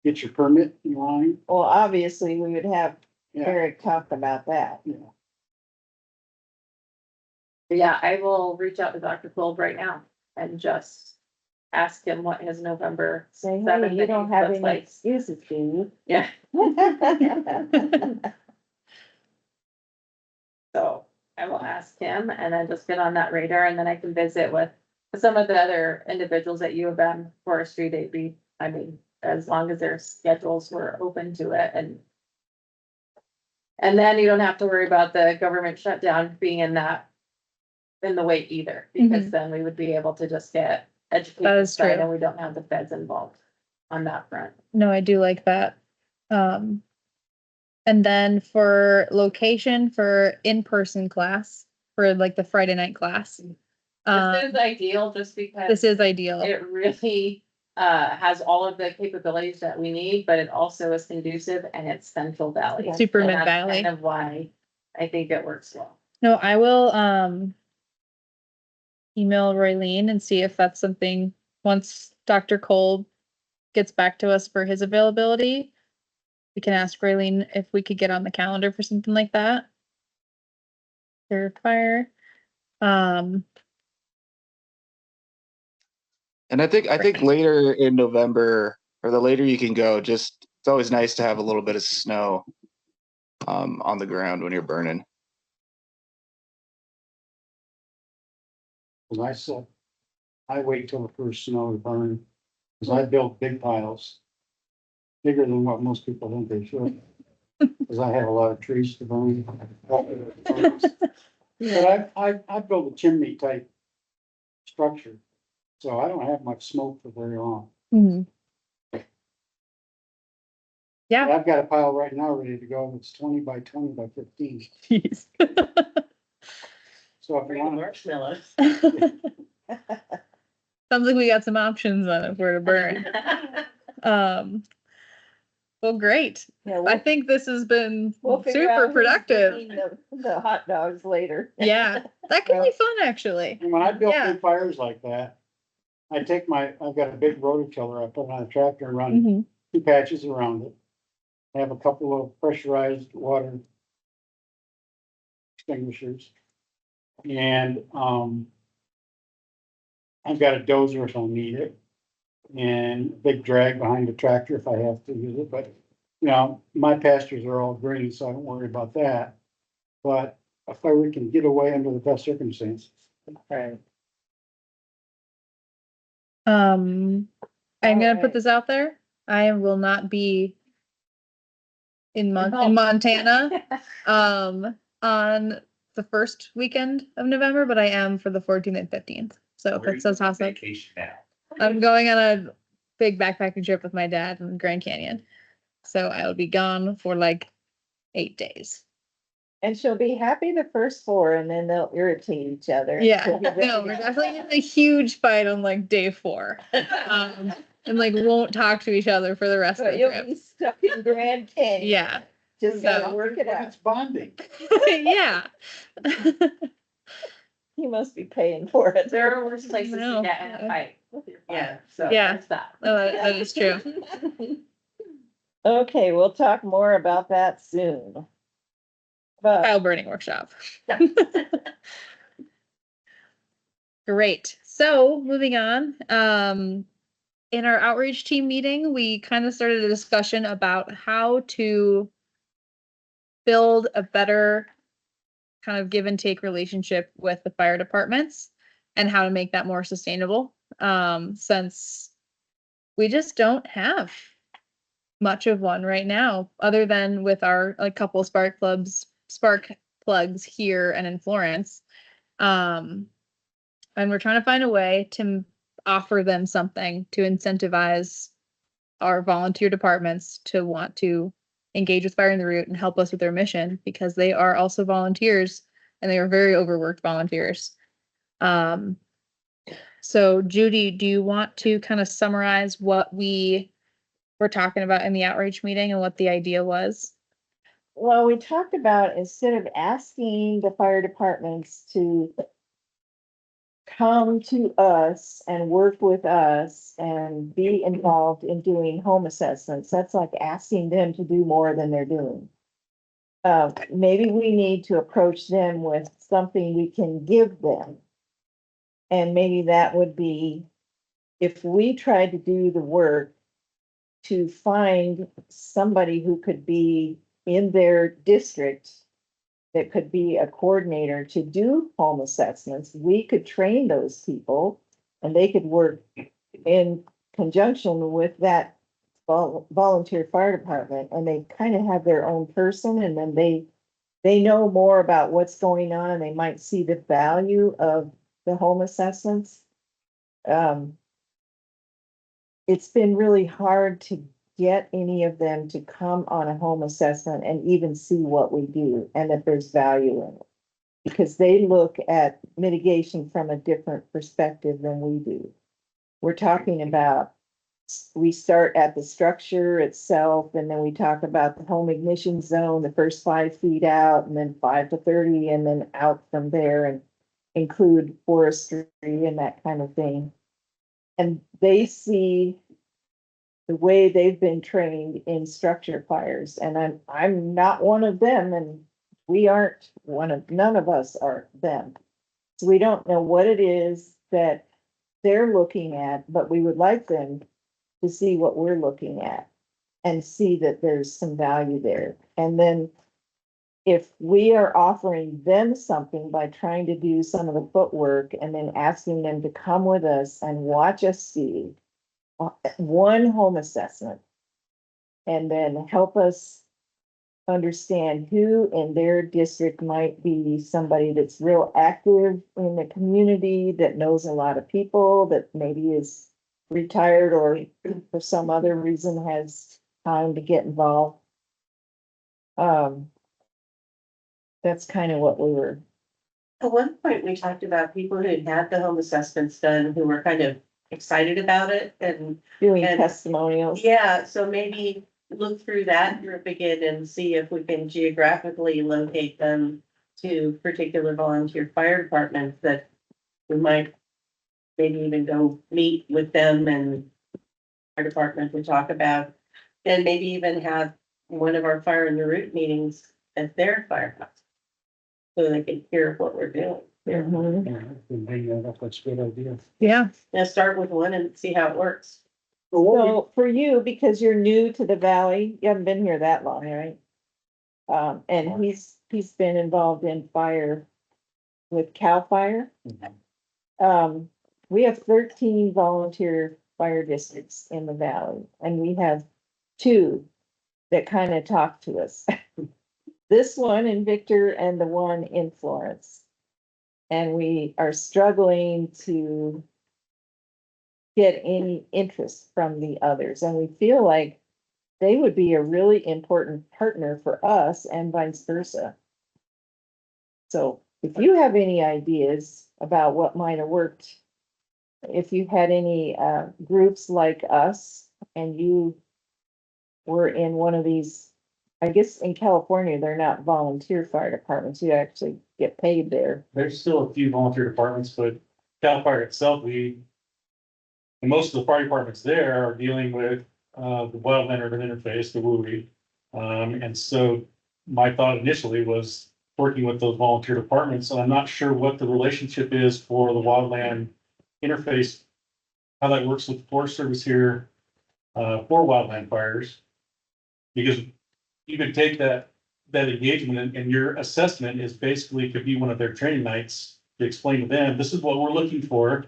Get your permit in line, Well, obviously, we would have yeah, Eric talk about that. yeah. yeah, I will reach out to Dr. Kolb right now and just ask him what his November, Say, hey, Seventh you and don't eighth have looks any like. excuses, do Yeah, you? so I will ask him and then just get on that radar, and then I can visit with some of the other individuals at U of M forestry. They'd be, I mean, as long as their schedules were open to it, and then you don't have to worry about the government shutdown being in the way either, because then we would be able to just get That educated is true. and we don't have the feds involved on that front. No, I do like that. And then for location for in-person class, for like the Friday night class. This is ideal just because. This is ideal. It really has all of the capabilities that we need, but it also is conducive and it's Central Valley. Super And that's Mid-Valley. Kind of why I think it works well. No, I will, email Roylene and see if that's something, once Dr. Kolb gets back to us for his availability, we can ask Roylene if we could get on the calendar for something like that. Fire. And I think later in November, or the later you can go, just, it's always nice to have a little bit of snow on the ground when you're burning. Cause I said, I wait till the first snow to burn, cause I built big piles. Bigger than what most people think they should. Cause I have a lot of trees to burn. But I built a chimney type structure, so I don't have much smoke for very long. Mhm. Yeah. I've got a pile right now ready to go, it's 20 by 20 by 15, Jeez. so if you Bring want. marshmallows. Sounds like we got some options on it for to burn. Well, great. Yeah, I think this has been we'll figure super out who's productive. bringing the hot dogs later. Yeah, that could be fun, actually. And when I built Yeah. big fires like that, I've got a big rototiller, I put it on a tractor and run Mhm. 2 patches around it. I have a couple of pressurized water extinguishers. And, I've got a dozer if I need it. And a big drag behind the tractor if I have to use it, but, you know, my pastures are all green, so I don't worry about that. But a fire can get away under the best circumstances. Right. I'm gonna Alright. put this out there. I will not be in Involved. Montana, on the first weekend of November, but I am for the 14th and 15th. So if Where are it you says on awesome, vacation now? I'm going on a big backpacking trip with my dad in Grand Canyon. So I will be gone for like 8 days. And she'll be happy the first 4 and then they'll irritate each other. Yeah, She'll be ready no, to we're go. definitely in a huge fight on like day 4. And like won't talk to each other for the rest of But the you'll trip. be stuck in Grand Canyon. Yeah, Just So- gotta work it out. It's bonding. yeah. He must be paying for it. There are worse places to No. get in a fight. Yeah. So Yeah. there's that. That is true. Okay, we'll talk more about that soon. But File burning workshop. Great. So moving on, in our outreach team meeting, we kind of started a discussion about how to build a better kind of give and take relationship with the fire departments and how to make that more sustainable. Since we just don't have much of one right now, other than with our like couple spark plugs here and in Florence. And we're trying to find a way to offer them something to incentivize our volunteer departments to want to engage with Fire in the Root and help us with their mission, because they are also volunteers and they are very overworked volunteers. So Judy, do you want to kind of summarize what we were talking about in the outreach meeting and what the idea was? well, we talked about instead of asking the fire departments to come to us and work with us and be involved in doing home assessments, that's like asking them to do more than they're doing. Maybe we need to approach them with something we can give them. And maybe that would be if we tried to do the work to find somebody who could be in their district that could be a coordinator to do home assessments, we could train those people and they could work in conjunction with that volunteer fire department, and they kind of have their own person, and then they know more about what's going on, and they might see the value of the home assessments. It's been really hard to get any of them to come on a home assessment and even see what we do and that there's value in it. Because they look at mitigation from a different perspective than we do. We're talking about, we start at the structure itself, and then we talk about the home ignition zone, the first 5 feet out, and then 5 to 30, and then out from there, and include forestry and that kind of thing. And they see the way they've been trained in structure fires, and I'm not one of them, and we aren't none of us are them. So we don't know what it is that they're looking at, but we would like them to see what we're looking at and see that there's some value there. And then if we are offering them something by trying to do some of the footwork and then asking them to come with us and watch us see one home assessment, and then help us understand who in their district might be somebody that's real active in the community, that knows a lot of people, that maybe is retired or for some other reason has time to get involved. That's kind of what we were. At one point, we talked about people who had the home assessments done, who were kind of excited about it and. Doing And- testimonials. Yeah, so maybe look through that group again and see if we can geographically locate them to particular volunteer fire departments that we might maybe even go meet with them and our department to talk about, and maybe even have one of our Fire in the Root meetings at their firehouse. So they can hear what we're doing. Mhm. That's a good idea. Yeah. Now start with one and see how it works. So for you, because you're new to the valley, you haven't been here that long, right? And he's been involved in fire with CAL FIRE. We have 13 volunteer fire districts in the valley, and we have 2 that kind of talk to us. This one in Victor and the one in Florence. And we are struggling to get any interest from the others, and we feel like they would be a really important partner for us and vice versa. So if you have any ideas about what might have worked, if you had any groups like us and you were in one of these I guess in California, they're not volunteer fire departments. You actually get paid there. There's still a few volunteer departments, but Cal Fire itself, and most of the fire departments there are dealing with, the wildland urban interface, the WUI. And so my thought initially was working with those volunteer departments, and I'm not sure what the relationship is for the wildland interface, how that works with the Forest Service here, for wildland fires. Because you could take that engagement and your assessment is basically could be one of their training nights to explain to them, this is what we're looking for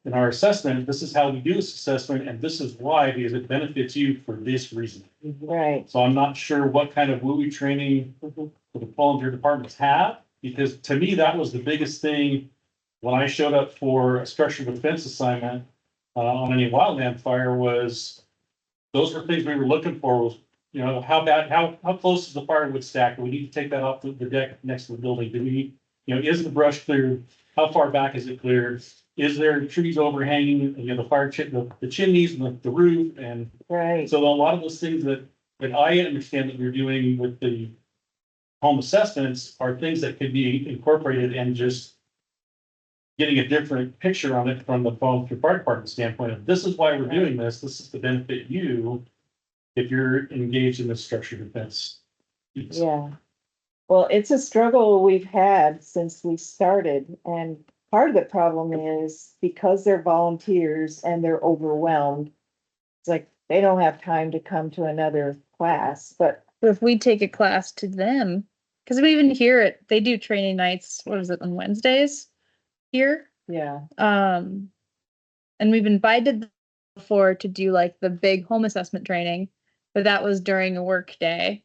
in our assessment, this is how we do this assessment, and this is why, because it benefits you for this reason. Right. So I'm not sure what kind of WUI training the volunteer departments have, because to me, that was the biggest thing when I showed up for a structured defense assignment on any wildland fire was, those were things we were looking for was, you know, how close is the firewood stack? Do we need to take that off the deck next to the building? Do we, you know, is the brush cleared? How far back is it cleared? Is there trees overhanging, you know, the chimneys and the roof? And Right. so a lot of those things that I understand that you're doing with the home assessments are things that could be incorporated and just getting a different picture on it from the volunteer fire department standpoint of this is why we're doing this. This is to benefit you if you're engaged in the structured defense. Yeah. Well, it's a struggle we've had since we started, and part of the problem is because they're volunteers and they're overwhelmed. It's like they don't have time to come to another class, but But if we take a class to them, because we even hear it, they do training nights, what is it, on Wednesdays here? yeah, And we've invited them before to do like the big home assessment training, but that was during a work day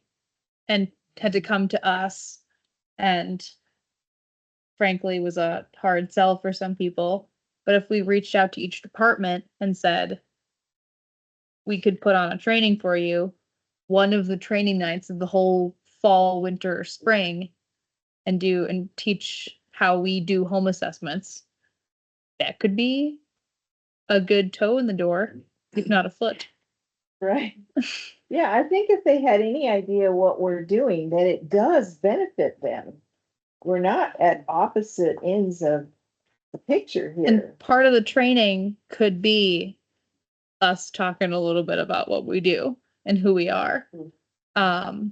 and had to come to us, and frankly was a hard sell for some people. But if we reached out to each department and said, we could put on a training for you, one of the training nights of the whole fall, winter, or spring, and teach how we do home assessments, that could be a good toe in the door, if not a foot. right. Yeah, I think if they had any idea what we're doing, that it does benefit them. We're not at opposite ends of the picture here. And part of the training could be us talking a little bit about what we do and who we are. Doing a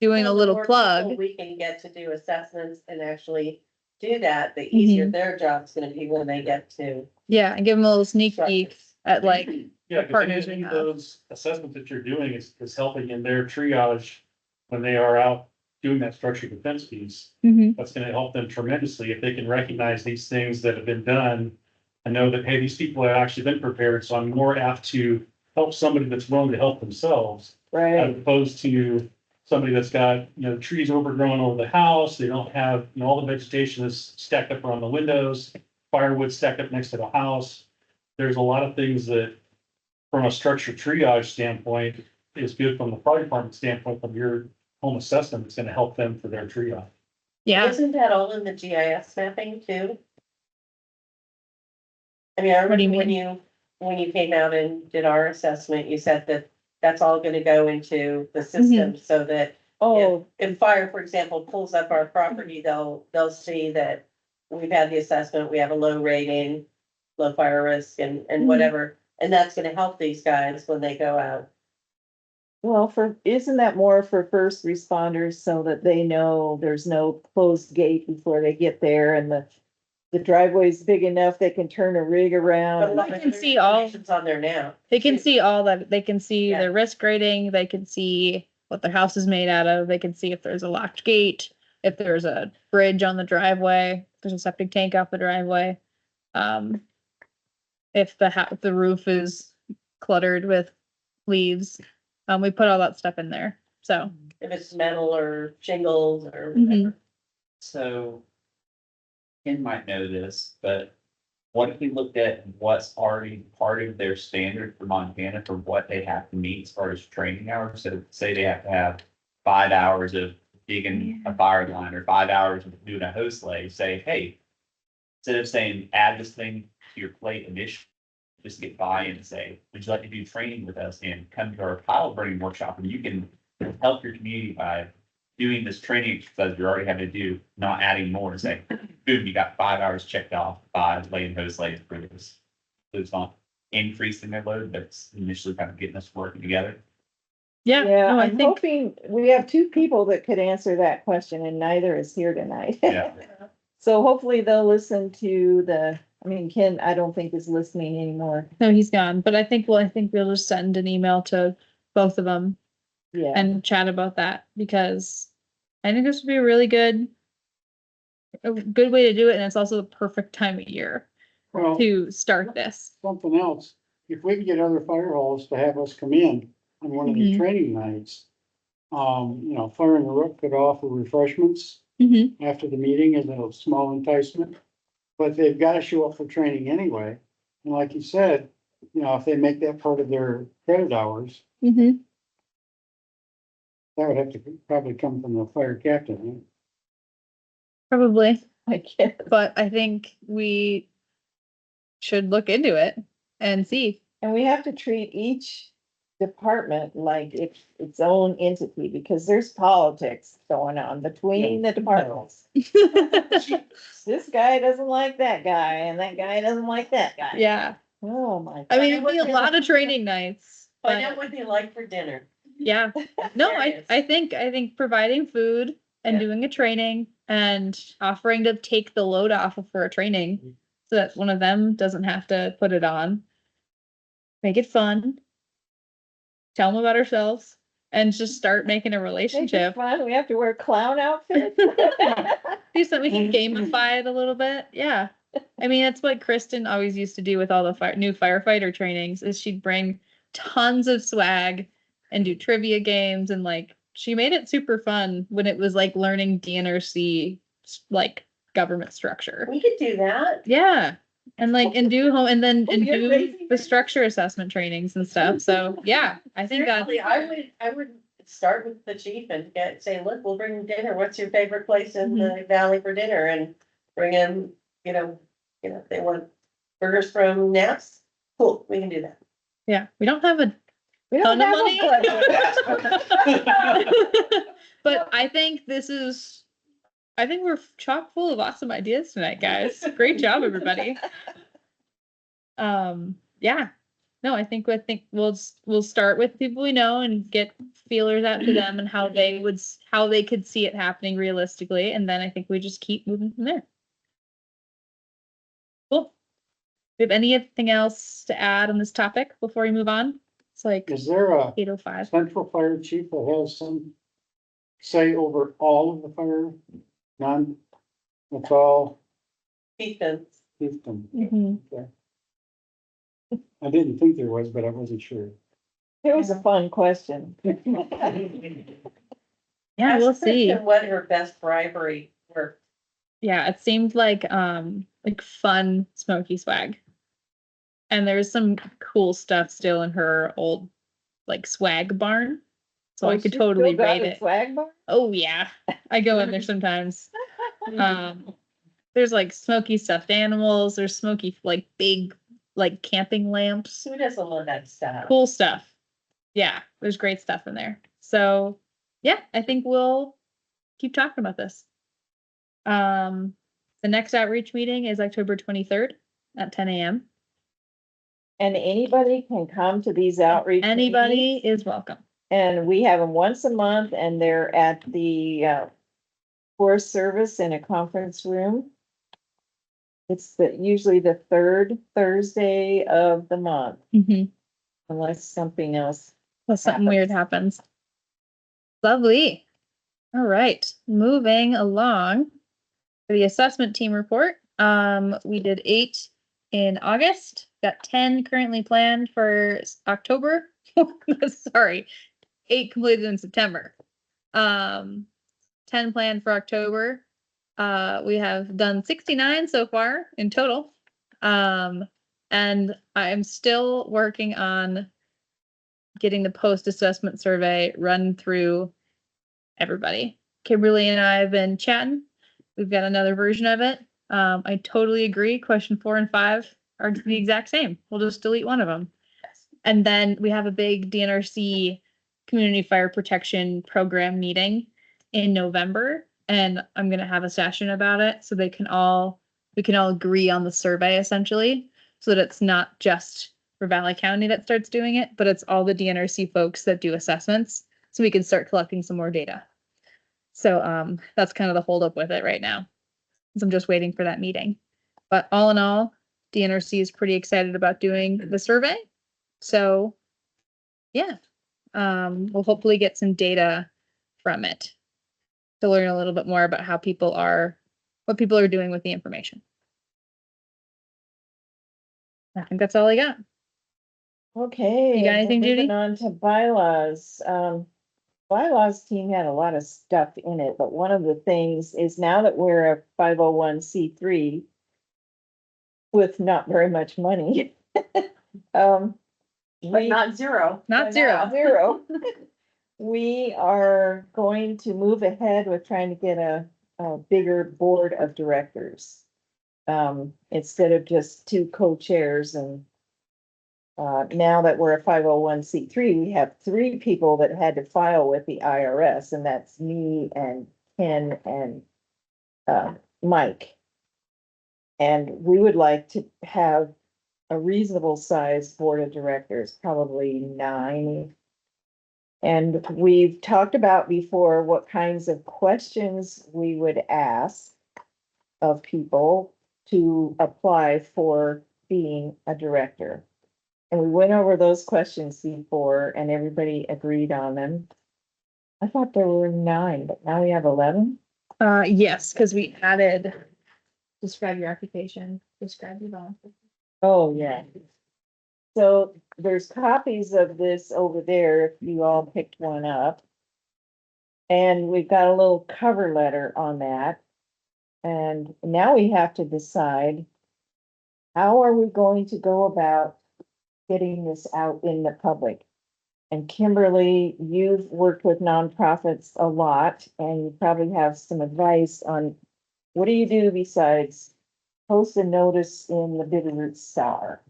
Well, the little more plug. people we can get to do assessments and actually do that, the easier their job's gonna be when they get to. Yeah, and give them a little sneak peek structures. at like Yeah, the partners we any of have. those assessments that you're doing is helping in their triage when they are out doing that structured defense piece. Mhm. That's gonna help them tremendously if they can recognize these things that have been done and know that, hey, these people have actually been prepared, so I'm more apt to help somebody that's willing to help themselves. As Right, opposed to somebody that's got, you know, trees overgrown over the house, they don't have, you know, all the vegetation is stacked up around the windows, firewood stacked up next to the house. There's a lot of things that, from a structured triage standpoint, is good from the fire department standpoint, from your home assessment, it's gonna help them for their triage. Yeah, Isn't that all in the GIS mapping too? I mean, I What do you remember when you came out and did our assessment, you said that that's all gonna go into the system so that oh, if fire, for example, pulls up our property, they'll see that we've had the assessment, we have a low rating, low fire risk and whatever, and that's gonna help these guys when they go out. well, isn't that more for first responders so that they know there's no closed gate before they get there and the driveway's big enough, they can turn a rig But a around? lot They of can their see all- information's on there now. they can see all that. They can see Yeah. their risk rating. They can see what their house is made out of. They can see if there's a locked gate, if there's a bridge on the driveway, if there's a septic tank off the driveway. If the roof is cluttered with leaves, we put all that stuff in there. So, If it's metal or shingles or Mhm. whatever. So Ken might know this, but what if we looked at what's already part of their standard for Montana for what they have to meet as far as training hours? So say they have to have 5 hours of digging a fire line or 5 hours of doing a hose lay, say, hey, instead of saying, add this thing to your plate initially, just get by and say, would you like to do training with us and come to our pile burning workshop and you can help your community by doing this training exercise you're already having to do, not adding more and say, boom, you got 5 hours checked off by laying hose layers for this. So it's not increasing their load, but it's initially kind of getting us working together. Yeah, Yeah, no, I I'm think, hoping, we have two people that could answer that question and neither is here tonight. Yeah. So hopefully they'll listen to Ken, I don't think is listening anymore. no, he's gone, but I think we'll just send an email to both of them Yeah, and chat about that because I think this would be a good way to do it. And it's also the perfect time of year Well, to start this. something else, if we can get other fire halls to have us come in on one of the Mhm. training nights. Fire in the Rook could offer refreshments Mm-hmm. after the meeting as a small enticement. But they've got to show up for training anyway. And like you said, if they make that part of their credit hours, Mm-hmm. that would have to probably come from the fire captain, right? Probably, I guess. but I think we should look into it and see. And we have to treat each department like it's its own entity because there's politics going on between the departments. This guy doesn't like that guy and that guy doesn't like that guy. Yeah, Oh my. I mean, Find out it'd be a what they lot like. of training nights, Find but out what they like for dinner. yeah. No, Serious. I think providing food and Yeah. doing a training and offering to take the load off for a training so that one of them doesn't have to put it on. Make it fun. Tell them about ourselves and just start making a Make it relationship. fun. We have to wear clown outfits. Do something we can gamify it a little bit. Yeah. I mean, that's what Kristen always used to do with all the new firefighter trainings is she'd bring tons of swag and do trivia games and she made it super fun when it was like learning DNRC like government structure. We could do that. Yeah. And do home and then and you're do crazy. the structure assessment trainings and stuff. So yeah, I think that Seriously, I would start with the chief and say, look, we'll bring dinner. What's your favorite place in the valley for dinner? And bring in, if they want burgers from Naps, cool, we can do that. yeah, we don't have a We ton don't of have a money. budget. But I think we're chock full of awesome ideas tonight, guys. Great job, everybody. Yeah. No, I think we'll start with people we know and get feelers out to them and how they could see it happening realistically. And then I think we just keep moving from there. Cool. Do you have anything else to add on this topic before we move on? It's like Is there a 8:05. central fire chief that has some say over all of the fire? None? That's all Chieftains. chieftain. Mhm. Okay. I didn't think there was, but I wasn't sure. It was a fun question. Yeah, Ask we'll see. Kristen what her best bribery were. Yeah, it seemed like fun smoky swag. And there's some cool stuff still in her old swag barn. So I Oh, could she totally still got rate a it. Swag bar? Oh yeah. I go in there sometimes. There's smoky stuffed animals, there's smoky big camping lamps. Who doesn't love that stuff? Cool stuff. Yeah, there's great stuff in there. So yeah, I think we'll keep talking about this. The next outreach meeting is October 23rd at 10 a.m. And anybody can come to these outreach. Anybody meetings. is welcome. And we have them once a month and they're at the Forest Service in a conference room. It's usually the third Thursday of the month, Mm-hmm. unless something else. Unless something weird happens. Lovely. All right, moving along for the assessment team report. We did 8 in August, got 10 currently planned for October. Sorry, 8 completed in September. 10 planned for October. We have done 69 so far in total. And I'm still working on getting the post-assessment survey run through everybody. Kimberly and I have been chatting. We've got another version of it. I totally agree. Question 4 and 5 are the exact same. We'll just delete one of them. And then we have a big DNRC community fire protection program meeting in November. And I'm gonna have a session about it so we can all agree on the survey essentially, so that it's not just for Valley County that starts doing it, but it's all the DNRC folks that do assessments, so we can start collecting some more data. So that's kind of the holdup with it right now. So I'm just waiting for that meeting. But all in all, DNRC is pretty excited about doing the survey. So yeah, we'll hopefully get some data from it to learn a little bit more about what people are doing with the information. I think that's all I got. Okay. You got anything, moving Judy? On to bylaws. Bylaws team had a lot of stuff in it, but one of the things is now that we're a 501c3 with not very much money. But we- not zero. Not zero. Zero. We are going to move ahead with trying to get a bigger board of directors. Instead of just two co-chairs and now that we're a 501c3, we have three people that had to file with the IRS, and that's me and Ken and Mike. And we would like to have a reasonable sized board of directors, probably 9. And we've talked about before what kinds of questions we would ask of people to apply for being a director. And we went over those questions before and everybody agreed on them. I thought there were 9, but now we have 11. Yes, because we added describe your occupation, describe your volunteer. Oh, yeah. So there's copies of this over there if you all picked one up. And we've got a little cover letter on that. And now we have to decide, how are we going to go about getting this out in the public? And Kimberly, you've worked with nonprofits a lot, and you probably have some advice on what do you do besides post a notice in the Bitterroot Star?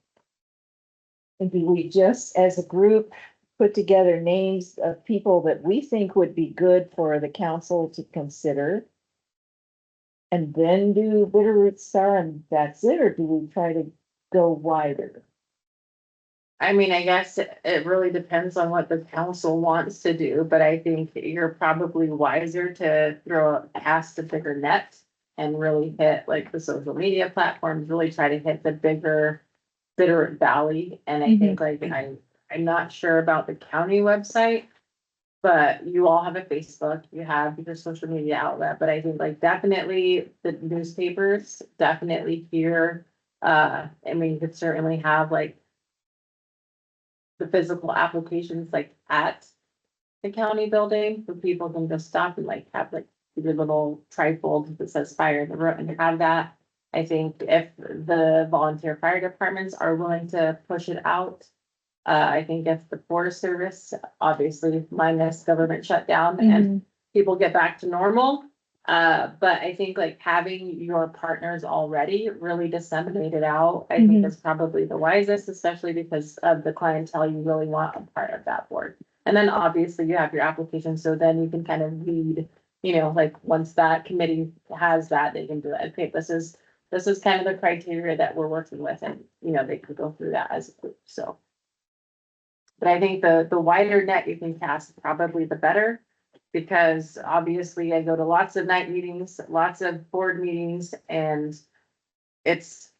And do we just, as a group, put together names of people that we think would be good for the council to consider? And then do Bitterroot Star and that's it, or do we try to go wider? I mean, I guess it really depends on what the council wants to do, but I think you're probably wiser to cast a bigger net and really hit like the social media platforms, really try to hit the bigger Bitterroot Valley. And I think like, I'm not sure about the county website, but you all have a Facebook, you have your social media outlet, but I think like definitely the newspapers, definitely here. I mean, you could certainly have like the physical applications like at the county building where people can just stop and like have like your little trifold that says fire in the room and have that. I think if the volunteer fire departments are willing to push it out, I think if the Forest Service, obviously minus government shutdown and people get back to normal. But I think like having your partners already really disseminated out, I think is probably the wisest, especially because of the clientele you really want a part of that board. And then obviously you have your application, so then you can kind of lead, you know, like once that committee has that, they can do it. Okay, this is kind of the criteria that we're working with, and you know, they could go through that as a group, so. But I think the wider net you can cast, probably the better. Because obviously I go to lots of night meetings, lots of board meetings, and it's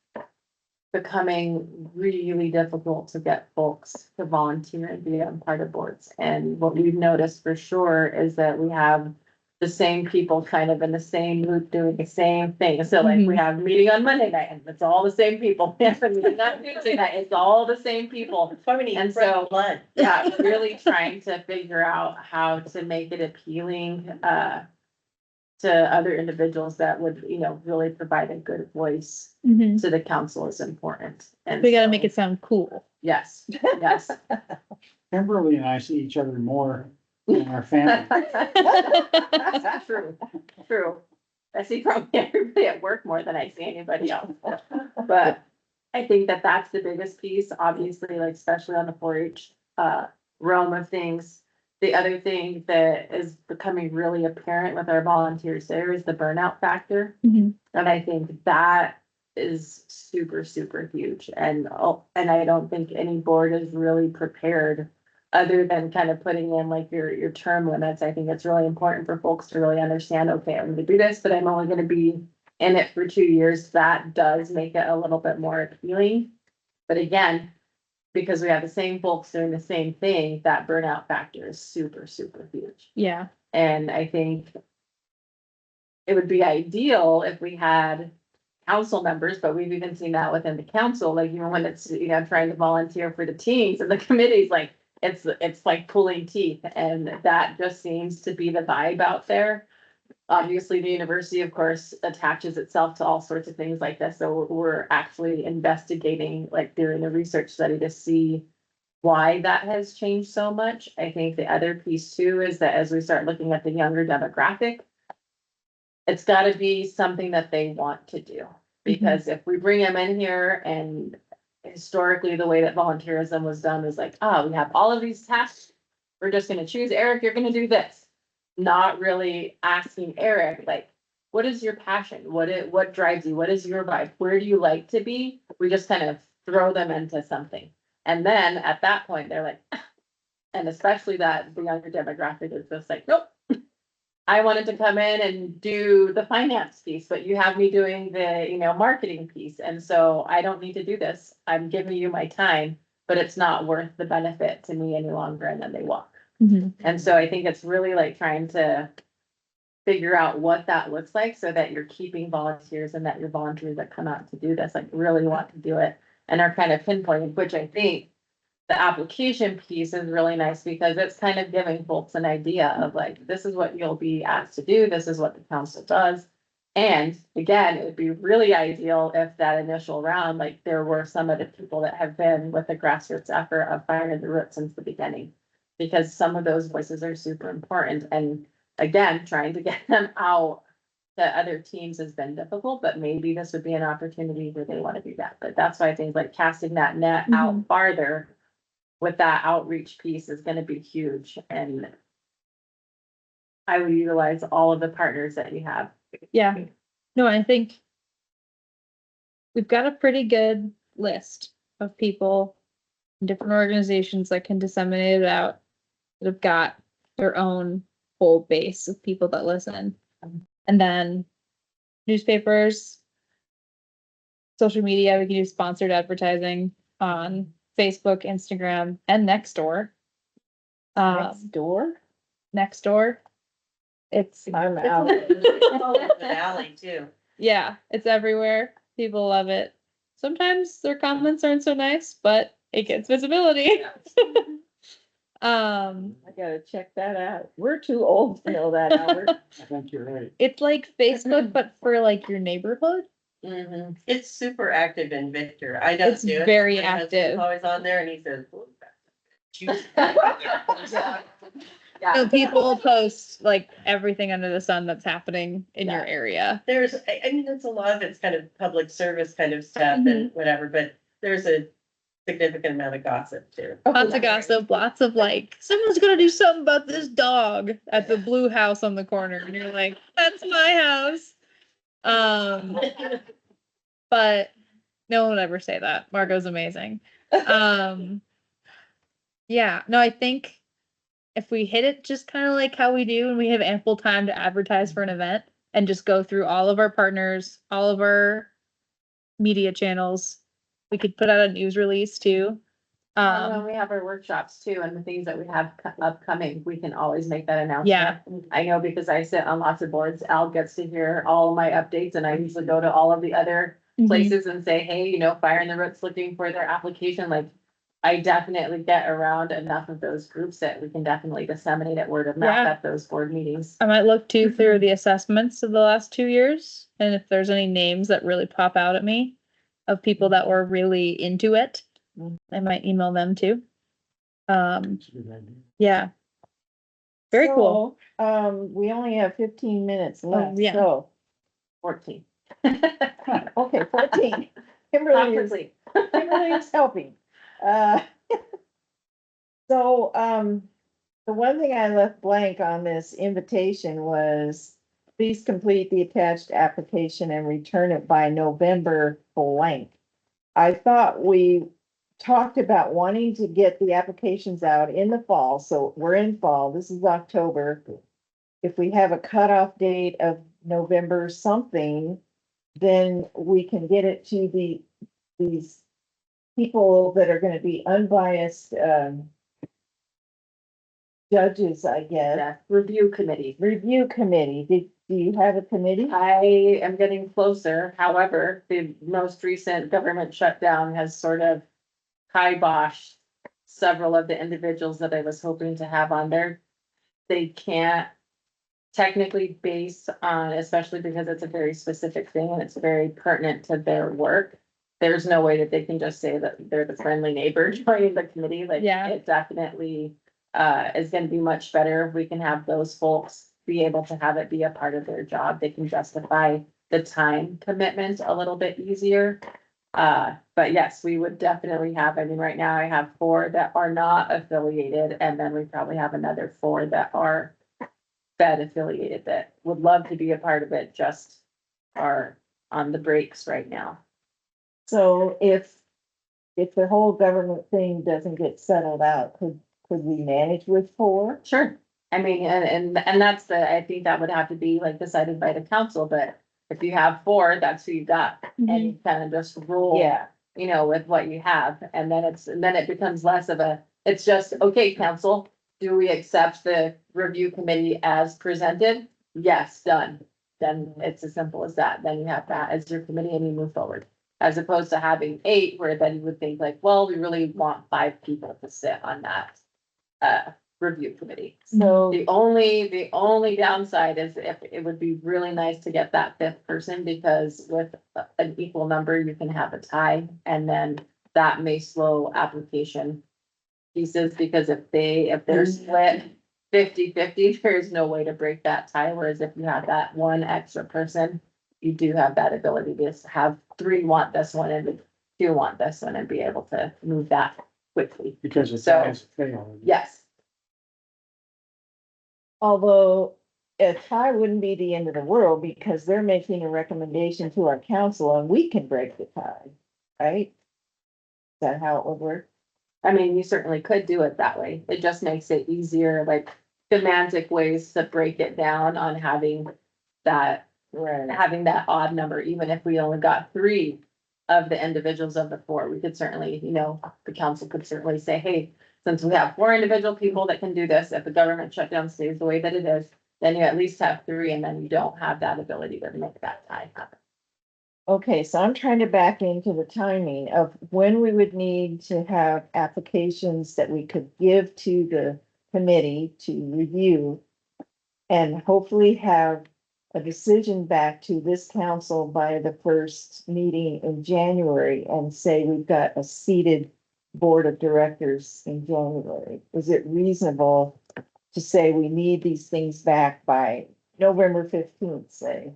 becoming really difficult to get folks to volunteer and be a part of boards. And what we've noticed for sure is that we have the same people kind of in the same loop doing the same thing. So like we have a meeting on Monday night and it's all the same people. We have a meeting on Tuesday night, it's all the same people. And so, yeah, really trying to figure out how to make it appealing to other individuals that would, you know, really provide a good voice to the council is important. And We gotta so- make it sound cool. Yes, yes. Kimberly and I see each other more than our family. True, true. I see probably everybody at work more than I see anybody else. But I think that that's the biggest piece, obviously, like especially on the 4-H realm of things. the other thing that is becoming really apparent with our volunteers there is the burnout factor. Mhm. And I think that is super, super huge. And I don't think any board is really prepared other than kind of putting in like your term limits. I think it's really important for folks to really understand, okay, I'm gonna do this, but I'm only gonna be in it for 2 years. That does make it a little bit more appealing. But again, because we have the same folks doing the same thing, that burnout factor is super, super huge. Yeah. And I think it would be ideal if we had council members, but we've even seen that within the council, like, you know, when it's, you know, trying to volunteer for the teams and the committees, like, it's like pulling teeth, and that just seems to be the vibe out there. Obviously, the university, of course, attaches itself to all sorts of things like this, so we're actually investigating, like, doing a research study to see why that has changed so much. I think the other piece too is that as we start looking at the younger demographic, it's gotta be something that they want to do. Because if we bring them in here and historically, the way that volunteerism was done is like, we have all of these tasks. We're just gonna choose, Eric, you're gonna do this. Not really asking Eric, like, what is your passion? What drives you? What is your vibe? Where do you like to be? We just kind of throw them into something. And then at that point, they're like, and especially that the younger demographic is just like, nope. I wanted to come in and do the finance piece, but you have me doing the, you know, marketing piece. And so I don't need to do this. I'm giving you my time, but it's not worth the benefit to me any longer. And then they walk. Mhm. And so I think it's really like trying to figure out what that looks like so that you're keeping volunteers and that your volunteers that come out to do this, like, really want to do it and are kind of pinpointed, which I think the application piece is really nice because it's kind of giving folks an idea of like, this is what you'll be asked to do. This is what the council does. And again, it would be really ideal if that initial round, like, there were some of the people that have been with the grassroots effort of Fire the Root since the beginning. Because some of those voices are super important. And again, trying to get them out to other teams has been difficult, but maybe this would be an opportunity where they want to do that. But that's why I think like casting that net out farther with that outreach piece is gonna be huge, and I would utilize all of the partners that you have. Yeah. No, I think we've got a pretty good list of people, different organizations that can disseminate it out, that have got their own whole base of people that listen. And then newspapers, social media, we can do sponsored advertising on Facebook, Instagram, and Nextdoor. Door? Nextdoor. It's I'm out. It's all over the valley too. yeah, it's everywhere. People love it. Sometimes their comments aren't so nice, but it gets visibility. I gotta check that out. We're too old to know that, Albert. I think you're right. It's like Facebook, but for like your neighborhood. Mhm. It's super active in Victor. I don't It's do it. very My husband's active. Always on there and he says. "Well, choose." So people post like everything under the sun that's happening in your area. There's, I mean, it's a lot of it's kind of public service kind of stuff and whatever, but there's a significant amount of gossip too. Lots of gossip, lots of like, someone's gonna do something about this dog at the blue house on the corner. And you're like, that's my house. But no one would ever say that. Margot's amazing. Yeah, no, I think if we hit it just kind of like how we do and we have ample time to advertise for an event and just go through all of our partners, all of our media channels, we could put out a news release too. When we have our workshops too, and the things that we have upcoming, we can always make that announcement. Yeah. I know because I sit on lots of boards, Al gets to hear all of my updates and I usually go to all of the other places and say, hey, you know, Fire in the Root's looking for their application, like. I definitely get around enough of those groups that we can definitely disseminate it word of mouth Yeah. at those board meetings. I might look too through the assessments of the last 2 years. And if there's any names that really pop out at me of people that were really into it, I might email them too. Yeah. Very cool. We only have 15 minutes left, yeah. so, 14. okay, 14. Kimberly is, Quickly. Kimberly is helping. So, The one thing I left blank on this invitation was, please complete the attached application and return it by November blank. I thought we talked about wanting to get the applications out in the fall, so we're in fall, this is October. If we have a cutoff date of November something, then we can get it to these people that are gonna be unbiased, judges, I guess. Yeah, review committee. Review committee, do you have a committee? I am getting closer. However, the most recent government shutdown has sort of kiboshed several of the individuals that I was hoping to have on there. They can't technically base on, especially because it's a very specific thing and it's very pertinent to their work. There's no way that they can just say that they're the friendly neighbor joining the committee. Like, Yeah. it definitely is gonna be much better if we can have those folks be able to have it be a part of their job. They can justify the time commitment a little bit easier. But yes, we would definitely have, I mean, right now I have 4 that are not affiliated, and then we probably have another 4 that are Fed affiliated that would love to be a part of it, just are on the brakes right now. So if the whole government thing doesn't get settled out, could we manage with 4? Sure. I mean, and that's I think that would have to be like decided by the council, but if you have 4, that's who you got. And you kind of just roll, Yeah, you know, with what you have, and then it becomes less of a, it's just, okay, council, do we accept the review committee as presented? Yes, done. Then it's as simple as that. Then you have that as your committee and you move forward. As opposed to having 8, where then you would think like, well, we really want 5 people to sit on that review committee. so, The only downside is if it would be really nice to get that 5th person, because with an equal number, you can have a tie, and then that may slow application pieces, because if they're split 50-50, there's no way to break that tie, whereas if you have that one extra person, you do have that ability to just have 3 want this one and 2 want this one, and be able to move that quickly. Because it's So- has failed. Yes. although a tie wouldn't be the end of the world, because they're making a recommendation to our council and we can break the tie, right? Is that how it would work? I mean, you certainly could do it that way. It just makes it easier, like semantic ways to break it down on having that odd number, even if we only got 3 of the individuals of the 4, we could certainly, you know, the council could certainly say, hey, since we have 4 individual people that can do this, if the government shutdown stays the way that it is, then you at least have 3, and then you don't have that ability to make that tie happen. Okay, so I'm trying to back into the timing of when we would need to have applications that we could give to the committee to review. And hopefully have a decision back to this council by the first meeting in January, and say we've got a seated board of directors in January. Is it reasonable to say we need these things back by November 15th, say?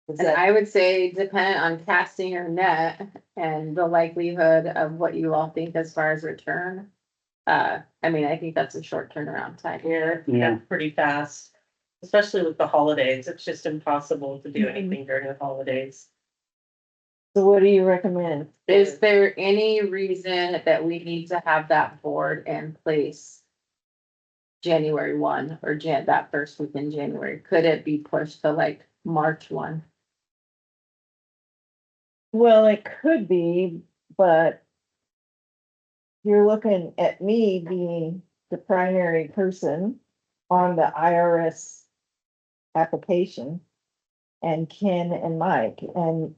Is And that, I would say, dependent on casting your net and the likelihood of what you all think as far as return. I mean, I think that's a short turnaround time. Yeah. Pretty fast, especially with the holidays. It's just impossible to do anything during the holidays. so what do you recommend? Is there any reason that we need to have that board in place January 1 or that first week in January? Could it be pushed to like March 1? Well, it could be, but you're looking at me being the primary person on the IRS application, and Ken and Mike, and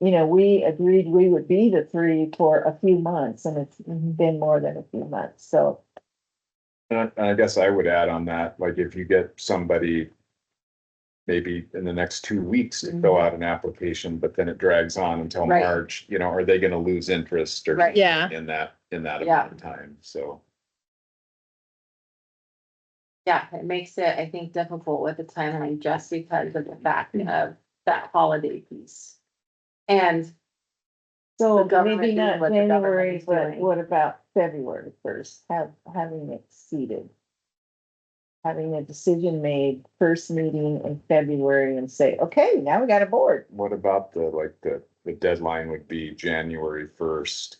you know, we agreed we would be the 3 for a few months, and it's been more than a few months, so. And I guess I would add on that, like if you get somebody maybe in the next 2 weeks to fill out an application, but then it drags on until Right. March, you know, are they gonna lose interest or Right. Yeah. in that Yeah. amount of time? So. Yeah, it makes it, I think, difficult with the timeline just because of the fact of that holiday piece. And So The government maybe doing not what the government January, is but doing. what about February first, having it seated? Having a decision made first meeting in February and say, okay, now we got a board. What about the deadline would be January 1st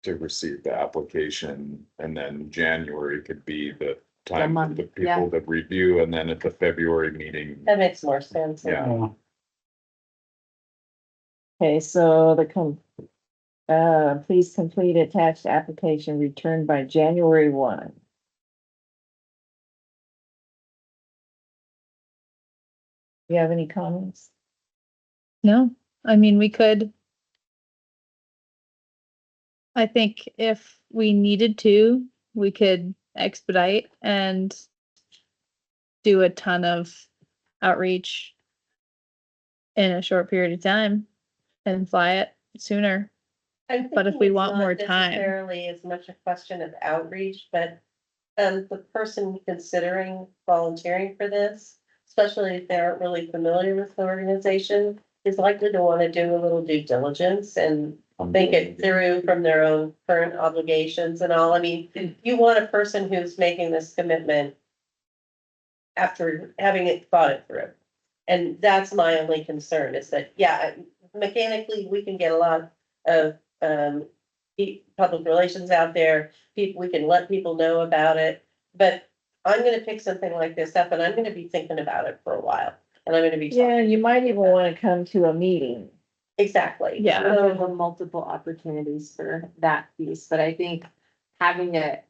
to receive the application, and then January could be the time for month, the yeah. people that review, and then at the February meeting. That makes more sense. Yeah. Okay, so please complete attached application returned by January 1. You have any comments? No, I mean, we could. I think if we needed to, we could expedite and do a ton of outreach in a short period of time and fly it sooner. I'm But if thinking we it's want not more time. necessarily as much a question of outreach, but the person considering volunteering for this, especially if they aren't really familiar with the organization, is likely to want to do a little due diligence and think it through from their own current obligations and all. I mean, you want a person who's making this commitment after having it thought it through. And that's my only concern is that, yeah, mechanically, we can get a lot of public relations out there. People, we can let people know about it, but I'm gonna pick something like this up and I'm gonna be thinking about it for a while. And I'm gonna be. Yeah, you might even want to come to a meeting. Exactly. Yeah. There were multiple opportunities for that piece, but I think having it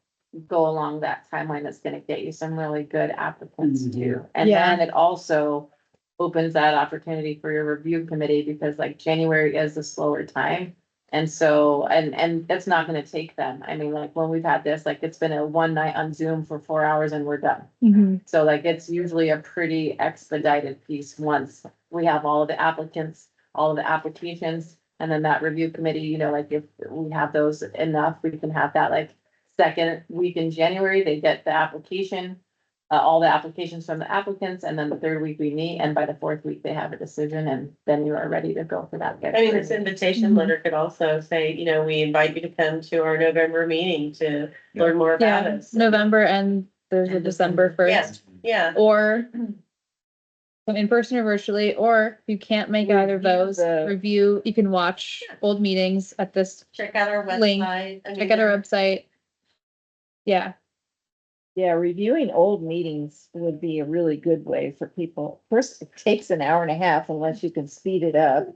go along that timeline is gonna get you some really good applicants too. And Yeah. then it also opens that opportunity for your review committee, because like January is a slower time. And so, and it's not gonna take them. I mean, like when we've had this, like it's been a one night on Zoom for 4 hours and we're done. Mhm. So like it's usually a pretty expedited piece once we have all of the applicants, all of the applications. And then that review committee, you know, like if we have those enough, we can have that like second week in January, they get the application. All the applications from the applicants, and then the third week we meet, and by the fourth week, they have a decision, and then you are ready to go for that. I mean, this invitation Mhm. letter could also say, you know, we invite you to come to our November meeting to learn more about Yeah, us. November and there's a And December Yes, 1st. yeah. Or come in person or virtually, or if you can't make either of Review those, the- review, you can watch old meetings at this, Check out our Link. website. I check mean, out our website. Yeah, Yeah, reviewing old meetings would be a really good way for people. First, it takes an hour and a half unless you can speed it up.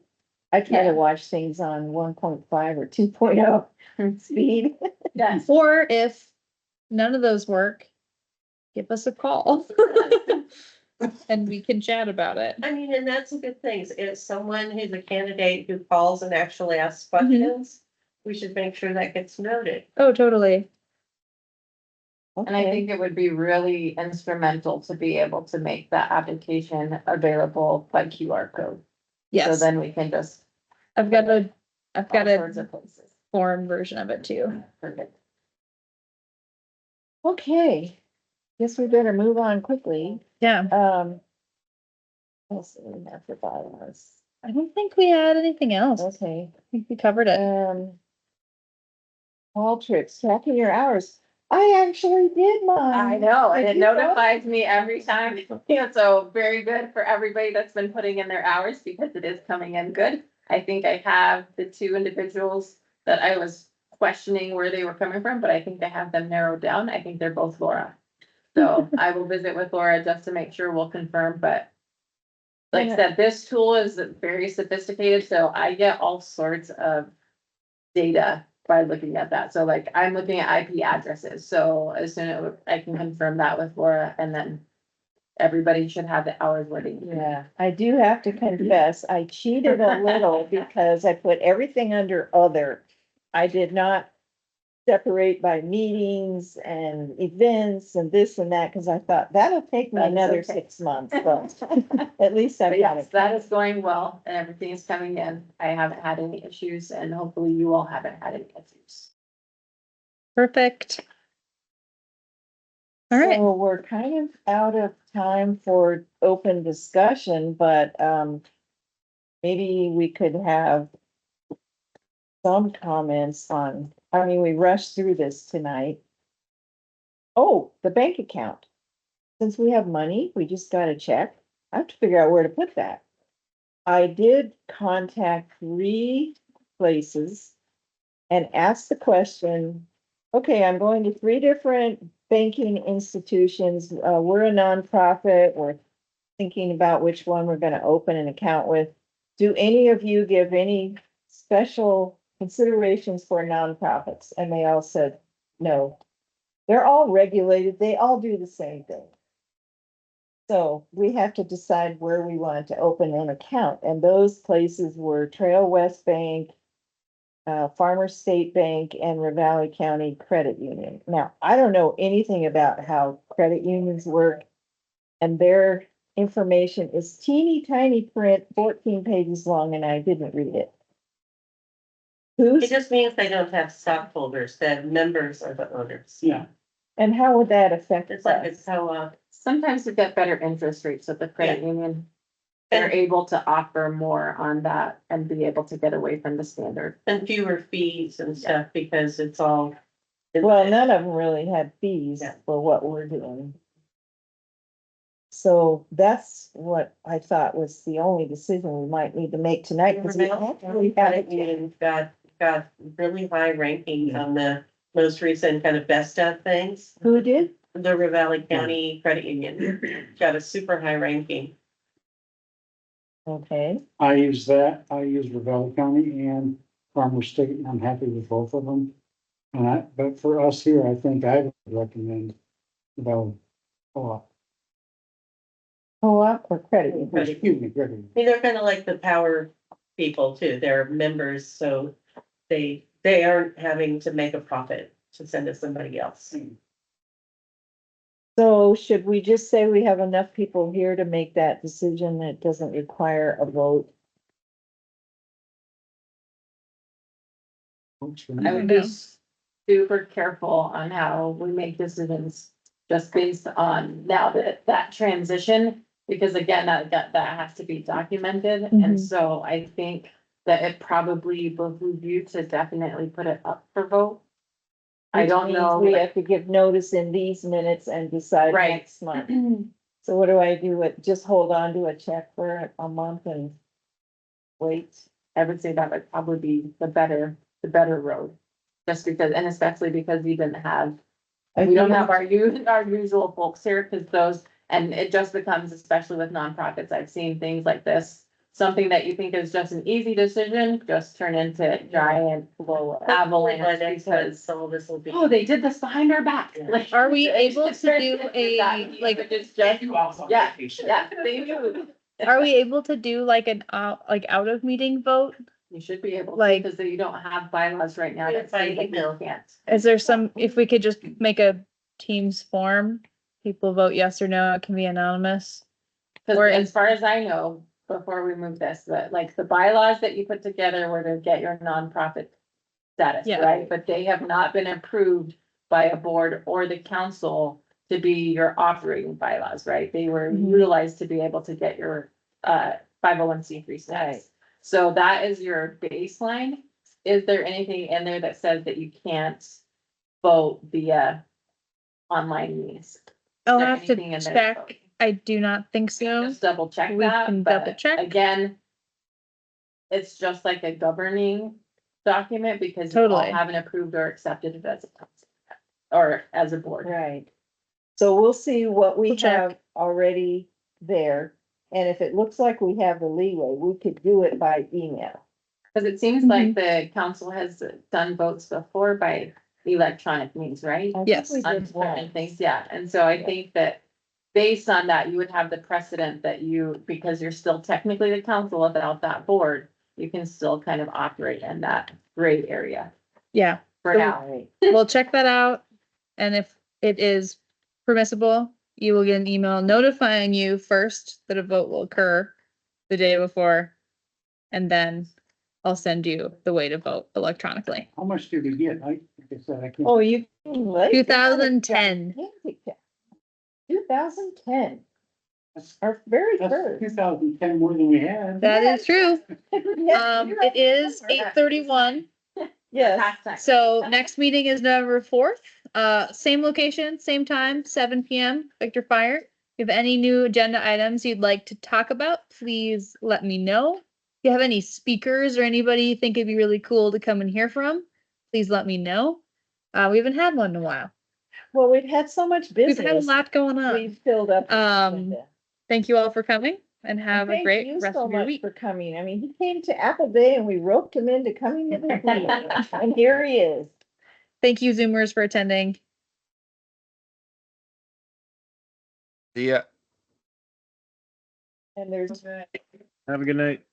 I try Yeah. to watch things on 1.5 or 2.0 speed. Yes. or if none of those work, give us a call. And we can chat about it. I mean, and that's a good thing. Is someone who's a candidate who calls and actually asks questions, we should make sure that gets noted. Oh, totally. And I Okay. think it would be really instrumental to be able to make that application available by QR code. So Yes, then we can just. I've got all sorts a of places. form version of it too. Perfect. Okay. Guess we better move on quickly. Yeah, What else do we have for bylaws? I don't think we had anything else. I Okay, think we covered it. all trips, tracking your hours. I actually did mine. I know, and Did it you know? notifies me every time. Yeah, so very good for everybody that's been putting in their hours, because it is coming in good. I think I have the two individuals that I was questioning where they were coming from, but I think I have them narrowed down. I think they're both Laura. So I will visit with Laura just to make sure we'll confirm, but like I said, this tool is very sophisticated, so I get all sorts of data by looking at that. So like I'm looking at IP addresses, so as soon as I can confirm that with Laura, and then everybody should have the hours where they need. Yeah, I do have to confess, I cheated a little because I put everything under other. I did not separate by meetings and events and this and that, because I thought that'll take me That is another okay. 6 months, but at least I've But got yes, it. that is going well, and everything is coming in. I haven't had any issues, and hopefully you all haven't had any issues. Perfect. All right, So we're kind of out of time for open discussion, but maybe we could have some comments on, I mean, we rushed through this tonight. Oh, the bank account. Since we have money, we just got a check. I have to figure out where to put that. I did contact 3 places and asked the question, okay, I'm going to 3 different banking institutions. We're a nonprofit. We're thinking about which one we're gonna open an account with. Do any of you give any special considerations for nonprofits? And they all said, no. They're all regulated. They all do the same thing. So we have to decide where we want to open an account. And those places were Trail West Bank, Farmer State Bank, and Ravalli County Credit Union. Now, I don't know anything about how credit unions work. And their information is teeny tiny print, 14 pages long, and I didn't read it. It Who's, just means they don't have stockholders, that members are the owners. Yeah. and how would that affect It's like, us? it's how, Sometimes you get better interest rates at the credit union. They're able to offer more on that and be able to get away from the standard. and fewer fees and stuff, because it's all. Well, none of them really had fees Yeah. for what we're doing. So that's what I thought was the only decision we might need to make tonight, because we actually Credit haven't. union got really high rankings on the most recent kind of best of things. Who did? The Ravalli County Credit Union got a super high ranking. Okay, I use that. I use Ravalli County and Farmer State, and I'm happy with both of them. But for us here, I think I would recommend Ravalli Co-op. co-op or credit union? Excuse me, credit union. I mean, they're kind of like the power people too. They're members, so they aren't having to make a profit to send to somebody else. So should we just say we have enough people here to make that decision that doesn't require a vote? I would be super careful on how we make decisions just based on now that transition. Because again, that has to be documented, Mhm. and so I think that it probably behooves you to definitely put it up for vote. I Which don't means know. we have to give notice in these minutes and decide Right. next month. So what do I do? Just hold on to a check for a month and wait? I would say that would probably be the better road. Just because, and especially because we didn't have, we don't have our usual folks here, because those, and it just becomes, especially with nonprofits, I've seen things like this. Something that you think is just an easy decision, just turn into giant avalanche because, So this will be. oh, they did this behind our back. Like, Are we able to it's do a, like, It's just, yeah, they do. are we able to do like an out of meeting vote? You should be able to, Like- because you don't have bylaws right now that say that you can't. Is there some, if we could just make a Teams form, people vote yes or no, it can be anonymous. Cause Or as far as I know, before we move this, that like the bylaws that you put together were to get your nonprofit status, Yeah. right? But they have not been approved by a board or the council to be your operating bylaws, right? They were Mhm. utilized to be able to get your 501c3 status. So that is your baseline. Is there anything in there that says that you can't vote via online means? I'll there have to anything in there check. about- I do not think so. Just double check We that. can but double check. Again, it's just like a governing document because you all Totally. haven't approved or accepted it as a council or as a board. Right. So we'll see what we We'll check. have already there. And if it looks like we have the leeway, we could do it by email. Because it seems like the council has done votes before by electronic means, right? I think Yes. we On did certain once. things, yeah. And so I think that based on that, you would have the precedent that you, because you're still technically the council without that board, you can still kind of operate in that gray area Yeah, for So- now. Right. we'll check that out. And if it is permissible, you will get an email notifying you first that a vote will occur the day before. And then I'll send you the way to vote electronically. How much did we get? Like I said, I can't. Oh, you. 2010. 2010, our very That's first. 2010 more than we had. That is true. Yes, you're It is right. 8:31. Yes, So next meeting is November 4th, same location, same time, 7 PM, Victor Fire. If you have any new agenda items you'd like to talk about, please let me know. If you have any speakers or anybody you think it'd be really cool to come and hear from, please let me know. We haven't had one in a while. well, we've had so much We've had a business. lot going on. We've filled up. the Um, agenda. Thank you all for coming and And have a thank great you rest so of your much week. for coming. I mean, he came to Apple Bay and we roped him into coming to the meeting, and here he is. Thank you Zoomers for attending. Yeah. And there's Have a good night.